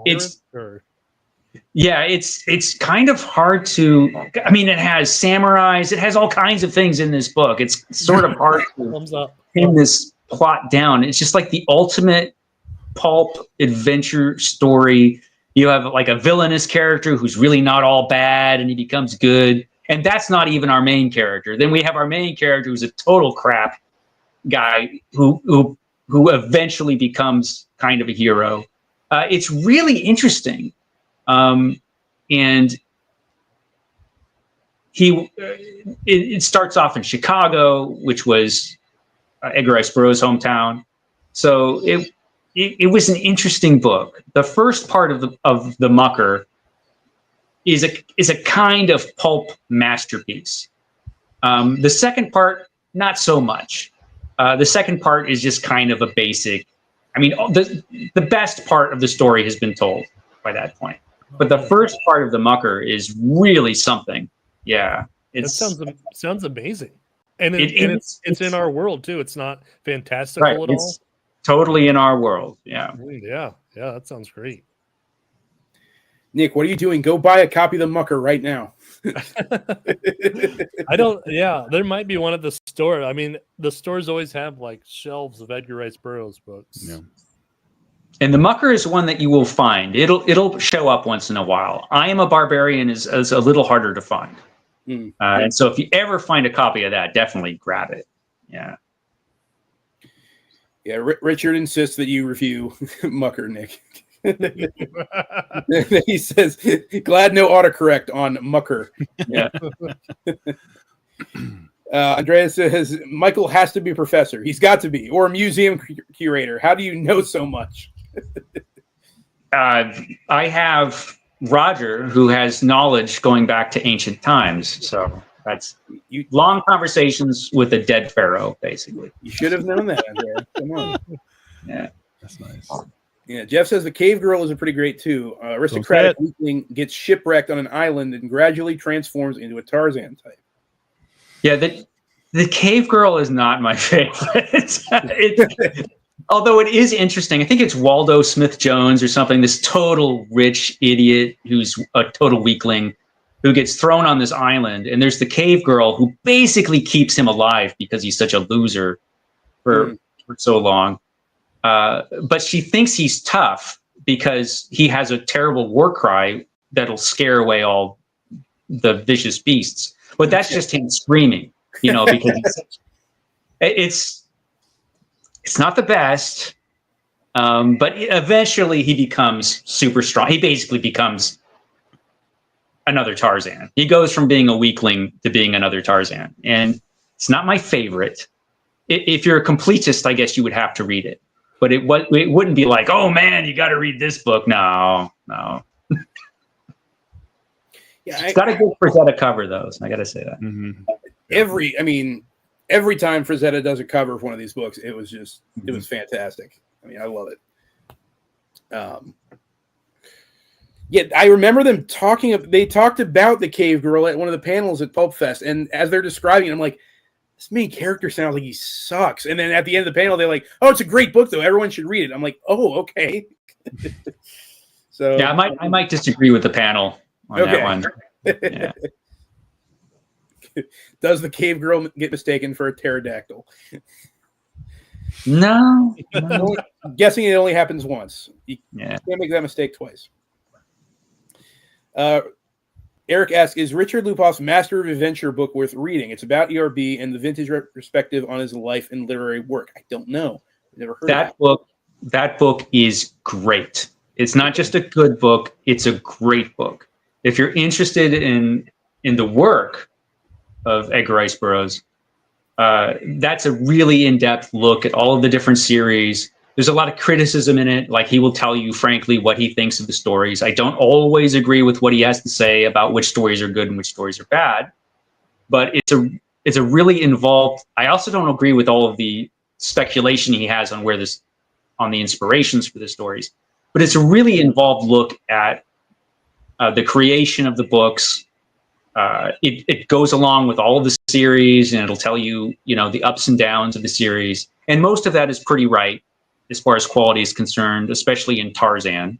It's kind of hard to. I mean, it has samurais. It has all kinds of things in this book. It's sort of hard to pin this plot down. It's just like the ultimate pulp adventure story. You have like a villainous character who's really not all bad, and he becomes good. And that's not even our main character. Then we have our main character who's a total crap guy who eventually becomes kind of a hero. It's really interesting, and it starts off in Chicago, which was Edgar Rice Burroughs' hometown. So it was an interesting book. The first part of the Mucker is a kind of pulp masterpiece. The second part, not so much. The second part is just kind of a basic. I mean, the best part of the story has been told by that point. But the first part of the Mucker is really something. Yeah, That sounds amazing, and it's in our world too. It's not fantastical right, at it's all. Totally in our world. Yeah. Yeah. That sounds great. Nick, what are you doing? Go buy a copy of the Mucker right now. I don't. Yeah, there might be one at the store. I mean, the stores always have like shelves of Edgar Rice Burroughs books. Yeah. And the Mucker is one that you will find. It'll show up once in a while. I Am a Barbarian is a little harder to find. And so if you ever find a copy of that, definitely grab it. Yeah. Yeah, Richard insists that you review Mucker, Nick. He says, glad no autocorrect on Mucker. Yeah. Andreas says, Michael has to be a professor. He's got to be. Or a museum curator. How do you know so much? I have Roger, who has knowledge going back to ancient times. So that's long conversations with a dead pharaoh, basically. You should have known that, Andreas. Come on. Yeah. That's nice. Yeah, Jeff says the cave girl is pretty great too. Aristocratic weakling gets shipwrecked on an island and gradually transforms into a Tarzan type. Yeah, the cave girl is not my favorite. Although it is interesting. I think it's Waldo Smith Jones or something, this total rich idiot who's a total weakling who gets thrown on this island. And there's the cave girl who basically keeps him alive because he's such a loser for so long. But she thinks he's tough because he has a terrible war cry that'll scare away all the vicious beasts. But that's just him screaming, because it's not the best. But eventually he becomes super strong. He basically becomes another Tarzan. He goes from being a weakling to being another Tarzan. And it's not my favorite. If you're a completist, I guess you would have to read it. But it wouldn't be like, oh man, you got to read this book. No. Yeah, it's got a good Frazetta cover though, so I got to say that. Mm-hmm. Every time Frazetta does a cover for one of these books, it was fantastic. I mean, I love it. Yeah, I remember them talking. They talked about the cave girl at one of the panels at Pulp Fest, and as they're describing it, I'm like, this main character sounds like he sucks. And then at the end of the panel, they're like, oh, it's a great book, though. Everyone should read it. I'm like, oh, okay. So yeah, I might disagree with the panel on that one. Yeah. Does the cave girl get mistaken for a pterodactyl? No. I'm guessing it only happens once. You can't make that mistake twice. Eric asks, is Richard Lupoff's Master of Adventure book worth reading? It's about E.R.B. and the vintage perspective on his life and literary work. I don't know. I've never heard that book. That book is great. It's not just a good book. It's a great book. If you're interested in the work of Edgar Rice Burroughs, that's a really in-depth look at all of the different series. There's a lot of criticism in it. Like, he will tell you, frankly, what he thinks of the stories. I don't always agree with what he has to say about which stories are good and which stories are bad, but it's a really involved. I also don't agree with all of the speculation he has on on the inspirations for the stories, but it's a really involved look at the creation of the books. It goes along with all of the series, and it'll tell you, the ups and downs of the series. And most of that is pretty right as far as quality is concerned, especially in Tarzan.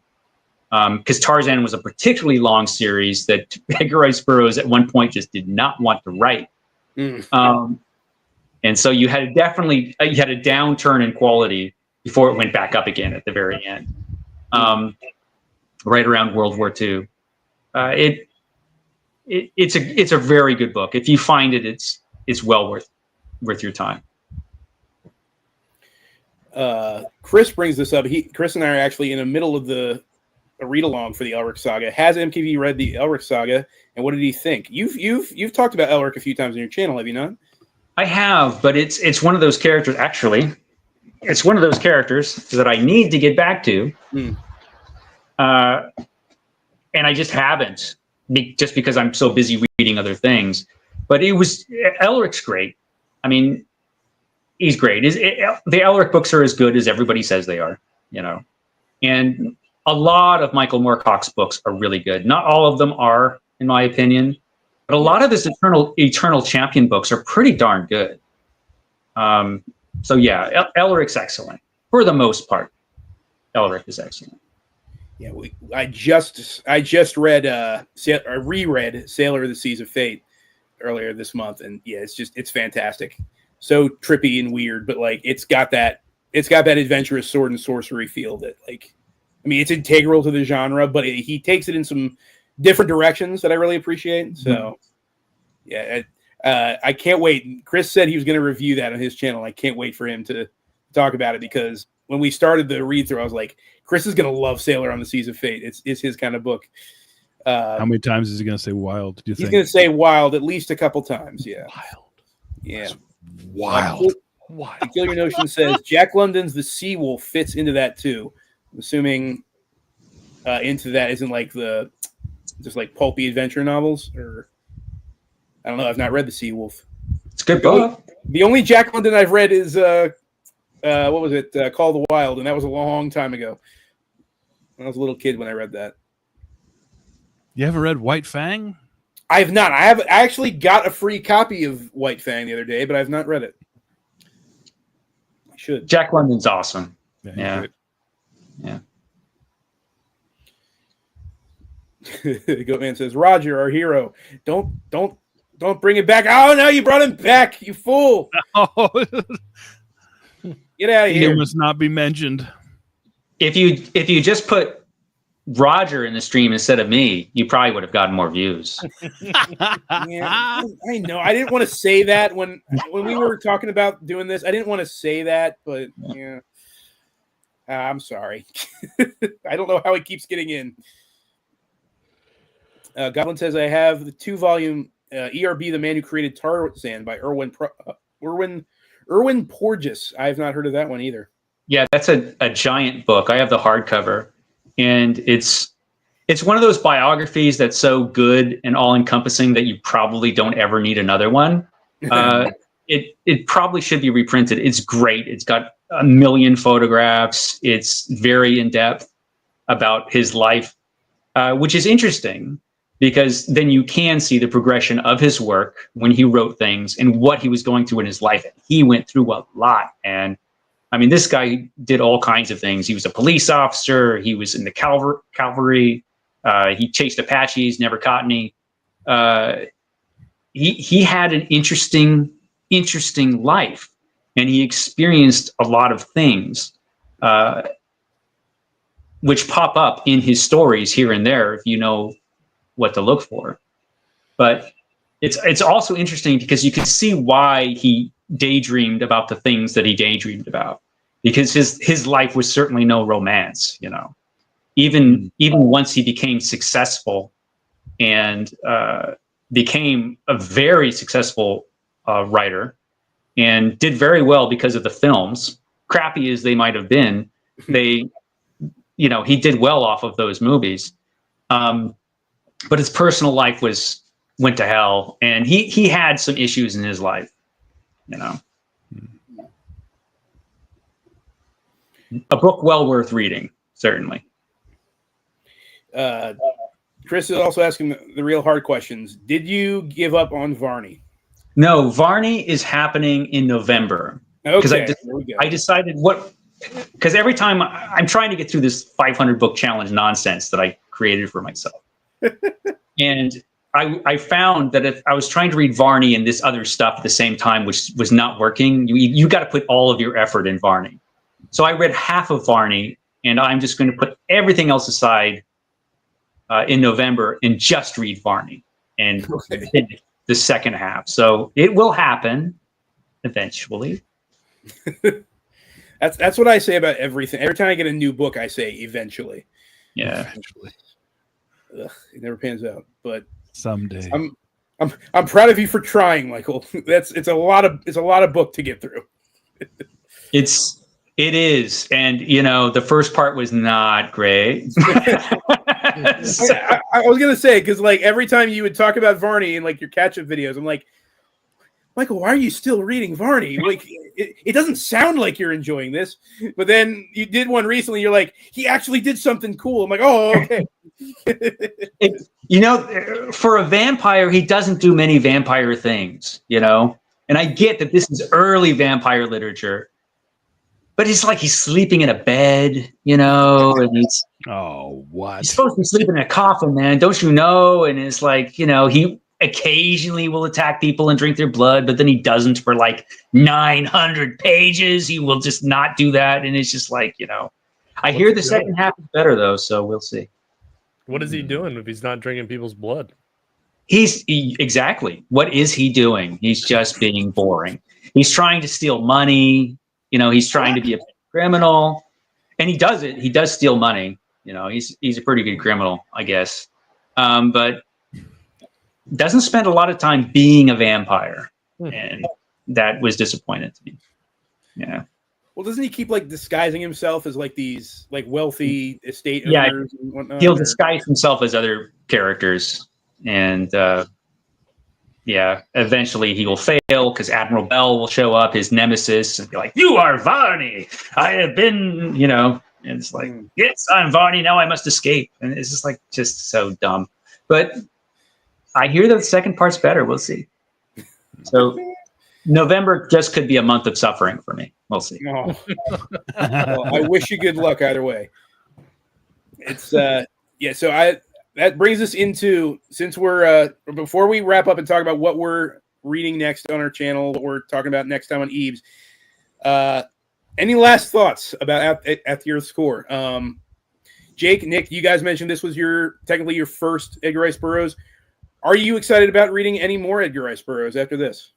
Because Tarzan was a particularly long series that Edgar Rice Burroughs at one point just did not want to write. And so you had a downturn in quality before it went back up again at the very end, right around World War II. It's a very good book. If you find it, it's well worth your time. Chris brings this up. Chris and I are actually in the middle of a read along for the Elric saga. Has MKV read the Elric saga, and what did he think? You've talked about Elric a few times on your channel, have you not? I have, but it's one of those characters. Actually, it's one of those characters that I need to get back to, and I just haven't, just because I'm so busy reading other things. But Elric's great. I mean, he's great. The Elric books are as good as everybody says they are, and a lot of Michael Moorcock's books are really good. Not all of them are, in my opinion, but a lot of his Eternal Champion books are pretty darn good. So yeah, Elric's excellent for the most part. Elric is excellent. Yeah, I just read I reread Sailor of the Seas of Fate earlier this month, and yeah, it's fantastic. So trippy and weird, but like it's got that adventurous sword and sorcery feel that, like, I mean, it's integral to the genre, but he takes it in some different directions that I really appreciate. So, yeah, I can't wait. Chris said he was going to review that on his channel. I can't wait for him to talk about it, because when we started the read through, I was like, Chris is going to love Sailor on the Seas of Fate. It's his kind of book. How many times is he going to say wild? Do you think? He's going to say wild at least a couple times. Yeah. Wild. Yeah. Wild. Kill Your Notion says Jack London's The Sea Wolf fits into that too. I'm assuming into that isn't like just like pulpy adventure novels, or I don't know. I've not read The Sea Wolf. It's a good book. The only Jack London I've read is what was it? Call of the Wild, and that was a long time ago. I was a little kid when I read that. You haven't read White Fang? I have not. I actually got a free copy of White Fang the other day, but I've not read it. I should. Jack London's awesome. Yeah. Goatman says, Roger, our hero. Don't bring it back. Oh no, you brought him back, you fool. Oh. Get out of here. He must not be mentioned. If you just put Roger in the stream instead of me, you probably would have gotten more views. Yeah, I know. I didn't want to say that when we were talking about doing this. I didn't want to say that, but yeah. I'm sorry. I don't know how it keeps getting in. Goblin says, I have the 2-volume E.R.B. The Man Who Created Tarzan by Erwin Porges. I have not heard of that one either. Yeah, that's a giant book. I have the hardcover, and it's one of those biographies that's so good and all-encompassing that you probably don't ever need another one. It probably should be reprinted. It's great. It's got 1 million photographs. It's very in-depth about his life, which is interesting, because then you can see the progression of his work when he wrote things and what he was going through in his life. He went through a lot. And I mean, this guy did all kinds of things. He was a police officer. He was in the cavalry. He chased Apaches, never caught any. He had an interesting life, and he experienced a lot of things, which pop up in his stories here and there if you know what to look for. But it's also interesting because you can see why he daydreamed about the things that he daydreamed about, because his life was certainly no romance, even once he became successful and became a very successful writer and did very well because of the films, crappy as they might have been. He did well off of those movies. But his personal life went to hell, and he had some issues in his life, A book well worth reading, certainly. Chris is also asking the real hard questions. Did you give up on Varney? No, Varney is happening in November. Okay, I decided because every time I'm trying to get through this 500 book challenge nonsense that I created for myself. And I found that if I was trying to read Varney and this other stuff at the same time, which was not working, you got to put all of your effort in Varney. So I read half of Varney, and I'm just going to put everything else aside in November and just read Varney and the second half. So it will happen eventually. That's what I say about everything. Every time I get a new book, I say eventually. Yeah. Eventually. Ugh, it never pans out. But Someday. I'm proud of you for trying, Michael. It's a lot of book to get through. It is, and the first part was not great. So, I was gonna say, because like every time you would talk about Varney in like your catch-up videos, I'm like, Michael, why are you still reading Varney? Like, it doesn't sound like you're enjoying this. But then you did one recently. You're like, he actually did something cool. I'm like, oh, okay. for a vampire, he doesn't do many vampire things, And I get that this is early vampire literature, but it's like he's sleeping in a bed, and he's supposed to be sleeping in a coffin, man. Don't you know? And it's like, he occasionally will attack people and drink their blood, but then he doesn't for like 900 pages. He will just not do that. And it's just like, I hear the second half is better though. So we'll see. What is he doing if he's not drinking people's blood? Exactly. What is he doing? He's just being boring. He's trying to steal money. He's trying to be a criminal, and he does it. He does steal money. He's a pretty good criminal, I guess. But doesn't spend a lot of time being a vampire, and that was disappointing to me. Yeah. Well, doesn't he keep like disguising himself as like these like wealthy estate owners and whatnot? He'll disguise himself as other characters, and eventually he will fail because Admiral Bell will show up, his nemesis, and be like, "You are Varney. I have been," And it's like, "Yes, I'm Varney. Now I must escape." And it's just so dumb. But I hear the second part's better. We'll see. So November just could be a month of suffering for me. We'll see. Oh. Well, I wish you good luck either way. It's So that brings us into, since we're before we wrap up and talk about what we're reading next on our channel, what we're talking about next time on E.E.B.S. Any last thoughts about at your score? Jake, Nick, you guys mentioned this was technically your first Edgar Rice Burroughs. Are you excited about reading any more Edgar Rice Burroughs after this?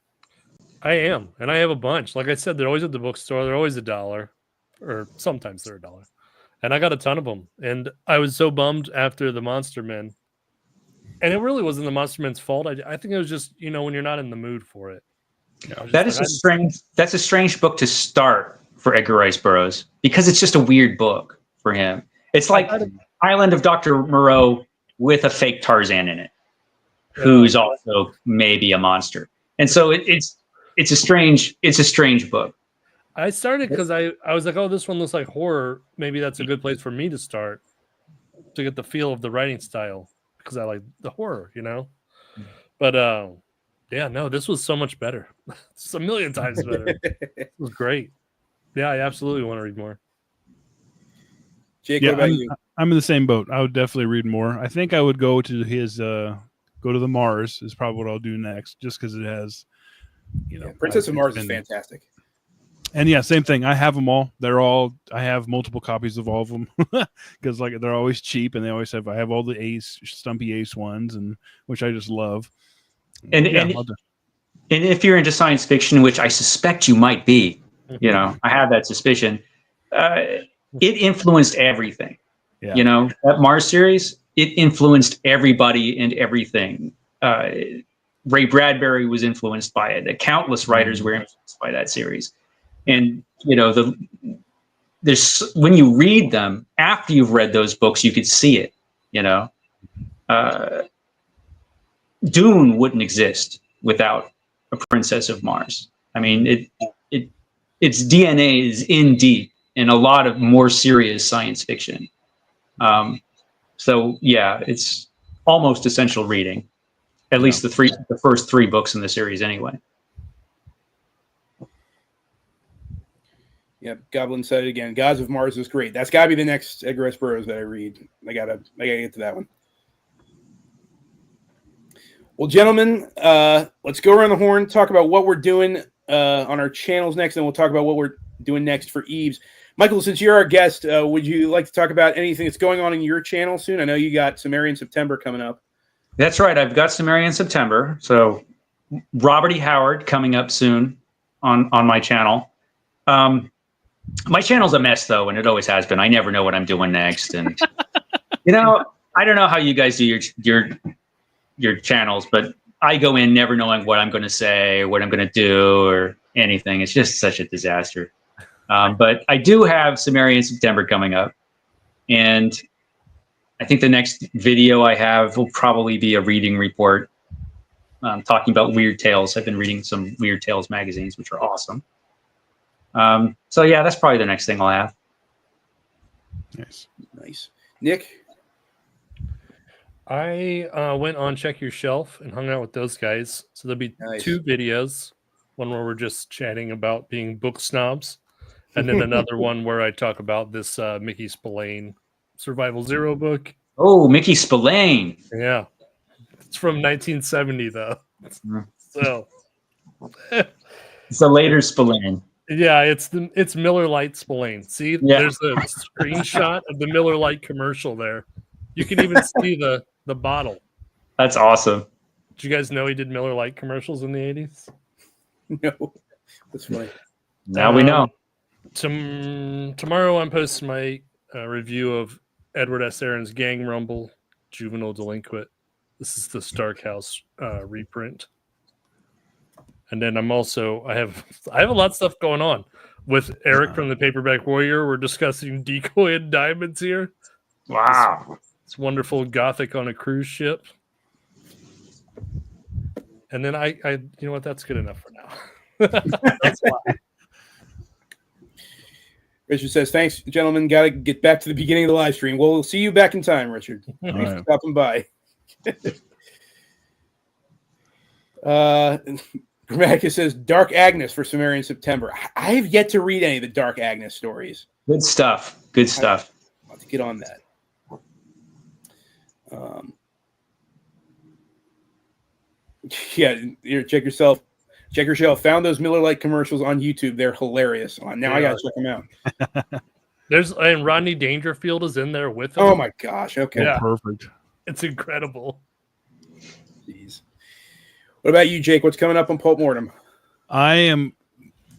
I am, and I have a bunch. Like I said, they're always at the bookstore. They're always $1, or sometimes they're $1. And I got a ton of them. And I was so bummed after the Monster Men. And it really wasn't the Monster Men's fault. I think it was just, when you're not in the mood for it. That's a strange book to start for Edgar Rice Burroughs, because it's just a weird book for him. It's like Island of Dr. Moreau with a fake Tarzan in it, who's also maybe a monster. And so it's a strange book. I started because I was like, oh, this one looks like horror. Maybe that's a good place for me to start to get the feel of the writing style, because I like the horror, But this was so much better. It's a million times better. It was great. Yeah, I absolutely want to read more. Jake, what about you? I'm in the same boat. I would definitely read more. I think I would go to his go to the Mars is probably what I'll do next, just because it has, Princess of Mars is fantastic. And yeah, same thing. I have them all. I have multiple copies of all of them because they're always cheap, and they always have. I have all the Stumpy Ace ones, and which I just love. And if you're into science fiction, which I suspect you might be, I have that suspicion. It influenced everything. Yeah. That Mars series, it influenced everybody and everything. Ray Bradbury was influenced by it. Countless writers were influenced by that series. And there's when you read them after you've read those books, you could see it. Dune wouldn't exist without a Princess of Mars. I mean, its DNA is in deep in a lot of more serious science fiction. So yeah, it's almost essential reading. At least the first 3 books in the series, anyway. Yeah, Goblin said it again. Gods of Mars is great. That's got to be the next Edgar Rice Burroughs that I read. I gotta get to that one. Well, gentlemen, let's go around the horn, talk about what we're doing on our channels next, and we'll talk about what we're doing next for E.E.B.S. Michael, since you're our guest, would you like to talk about anything that's going on in your channel soon? I know you got Sumerian September coming up. That's right. I've got Sumerian September. So Robert E. Howard coming up soon on my channel. My channel's a mess though, and it always has been. I never know what I'm doing next, and I don't know how you guys do your channels, but I go in never knowing what I'm going to say, or what I'm going to do, or anything. It's just such a disaster. But I do have Sumerian September coming up, and I think the next video I have will probably be a reading report, talking about weird tales. I've been reading some weird tales magazines, which are awesome. So yeah, that's probably the next thing I'll have. Nice. Nick? I went on Check Your Shelf and hung out with those guys. So there'll be 2 videos. One where we're just chatting about being book snobs, and then another one where I talk about this Mickey Spillane Survival Zero book. Oh, Mickey Spillane. Yeah. It's from 1970 though. So it's a later Spillane. Yeah, it's Miller Lite Spillane. See, there's a screenshot of the Miller Lite commercial there. You can even see the bottle. That's awesome. Did you guys know he did Miller Lite commercials in the 80s? No. That's funny. Now we know. Tomorrow I'm posting my review of Edward S. Aaron's Gang Rumble, Juvenile Delinquent. This is the Stark House reprint. And then I have a lot of stuff going on with Eric from the Paperback Warrior. We're discussing Decoy and Diamonds here. Wow. It's wonderful Gothic on a cruise ship. And then I you know what, that's good enough for now. That's why. Richard says, thanks, gentlemen. Got to get back to the beginning of the live stream. Well, we'll see you back in time, Richard. Thanks for stopping by. Grammatica says, Dark Agnes for Sumerian September. I have yet to read any of the Dark Agnes stories. Good stuff. Good stuff. I'll have to get on that. Yeah, here, check yourself. Check your shelf. Found those Miller Lite commercials on YouTube. They're hilarious. Now I gotta check them out. And Rodney Dangerfield is in there with him. Oh my gosh! Okay, yeah. Perfect. It's incredible. Jeez. What about you, Jake? What's coming up on Pulp Mortem? I am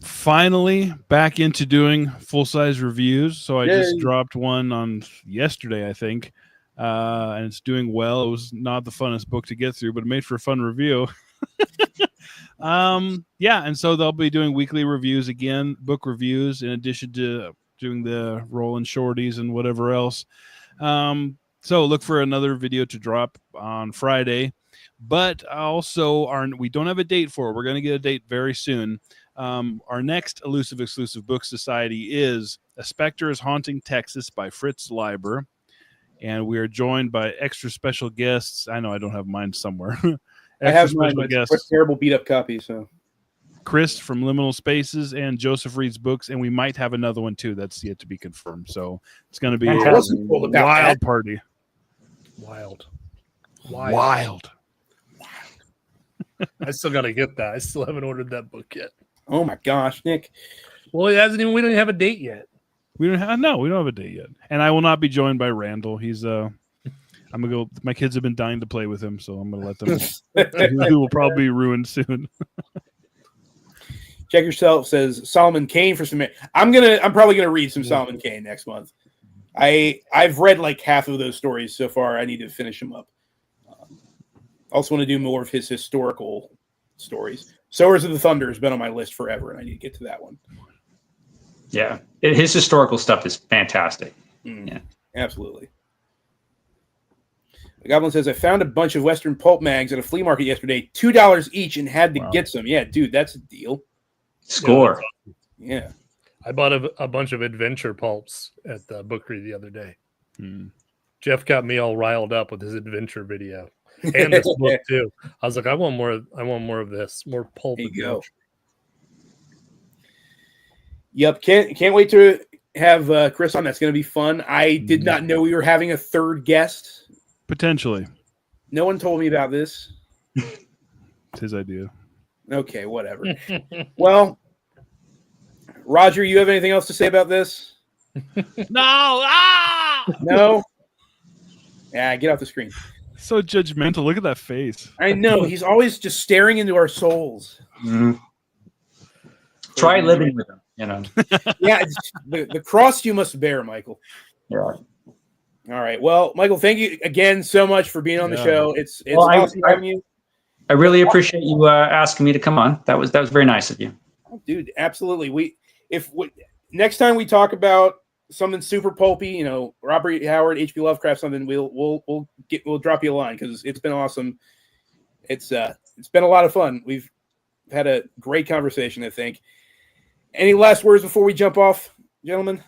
finally back into doing full-size reviews. So I just dropped one on yesterday, I think, and it's doing well. It was not the funnest book to get through, but it made for a fun review. Yeah, and so they'll be doing weekly reviews again, book reviews, in addition to doing the roll and shorties and whatever else. So look for another video to drop on Friday. But also, we don't have a date for it. We're going to get a date very soon. Our next Elusive Exclusive Book Society is A Spectre is Haunting Texas by Fritz Leiber. And we are joined by extra special guests. I know I don't have mine somewhere. I have mine, but it's a terrible beat-up copy. So Chris from Liminal Spaces and Joseph Reed's Books, and we might have another one too. That's yet to be confirmed. So it's going to be a wild party. Wild. I still got to get that. I still haven't ordered that book yet. Oh my gosh, Nick. Well, it hasn't even. We don't even have a date yet. We don't have a date yet. And I will not be joined by Randall. He's I'm gonna go. My kids have been dying to play with him, so I'm gonna let them. He will probably be ruined soon. Check Yourself says Solomon Kane for some. I'm probably gonna read some Solomon Kane next month. I've read like half of those stories so far. I need to finish them up. Also want to do more of his historical stories. Sowers of the Thunder has been on my list forever, and I need to get to that one. Yeah, his historical stuff is fantastic. Yeah, absolutely. The Goblin says, I found a bunch of Western pulp mags at a flea market yesterday, $2 each, and had to get some. Yeah, dude, that's a deal. Score. Yeah. I bought a bunch of adventure pulps at the book read the other day. Jeff got me all riled up with his adventure video and this book too. I was like, I want more of this, more pulp. There you go. Yep, can't wait to have Chris on. That's going to be fun. I did not know we were having a third guest. Potentially. No one told me about this. It's his idea. Okay, whatever. Well, Roger, you have anything else to say about this? No. No? Yeah, get off the screen. So judgmental. Look at that face. I know. He's always just staring into our souls. Try living with him. Yeah. The cross you must bear, Michael. Yeah. All right. Well, Michael, thank you again so much for being on the show. It's awesome having you. I really appreciate you asking me to come on. That was very nice of you. Oh, dude, absolutely. Next time we talk about something super pulpy, Robert Howard, H.P. Lovecraft, something, we'll drop you a line because it's been awesome. It's been a lot of fun. We've had a great conversation, I think. Any last words before we jump off, gentlemen?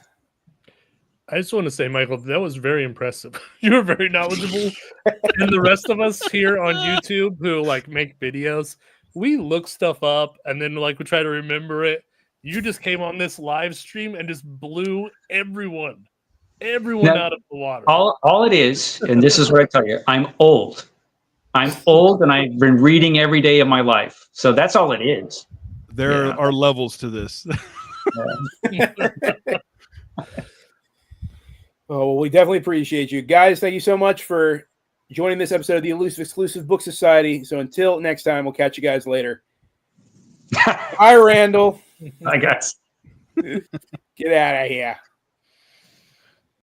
I just want to say, Michael, that was very impressive. You were very knowledgeable. And the rest of us here on YouTube who make videos, we look stuff up and then we try to remember it. You just came on this live stream and just blew everyone out of the water. All it is, and this is what I tell you, I'm old and I've been reading every day of my life. So that's all it is. There are levels to this. Oh, well, we definitely appreciate you. Guys, thank you so much for joining this episode of the Elusive Exclusive Book Society. So until next time, we'll catch you guys later. Hi, Randall. Hi, guys. Get out of here.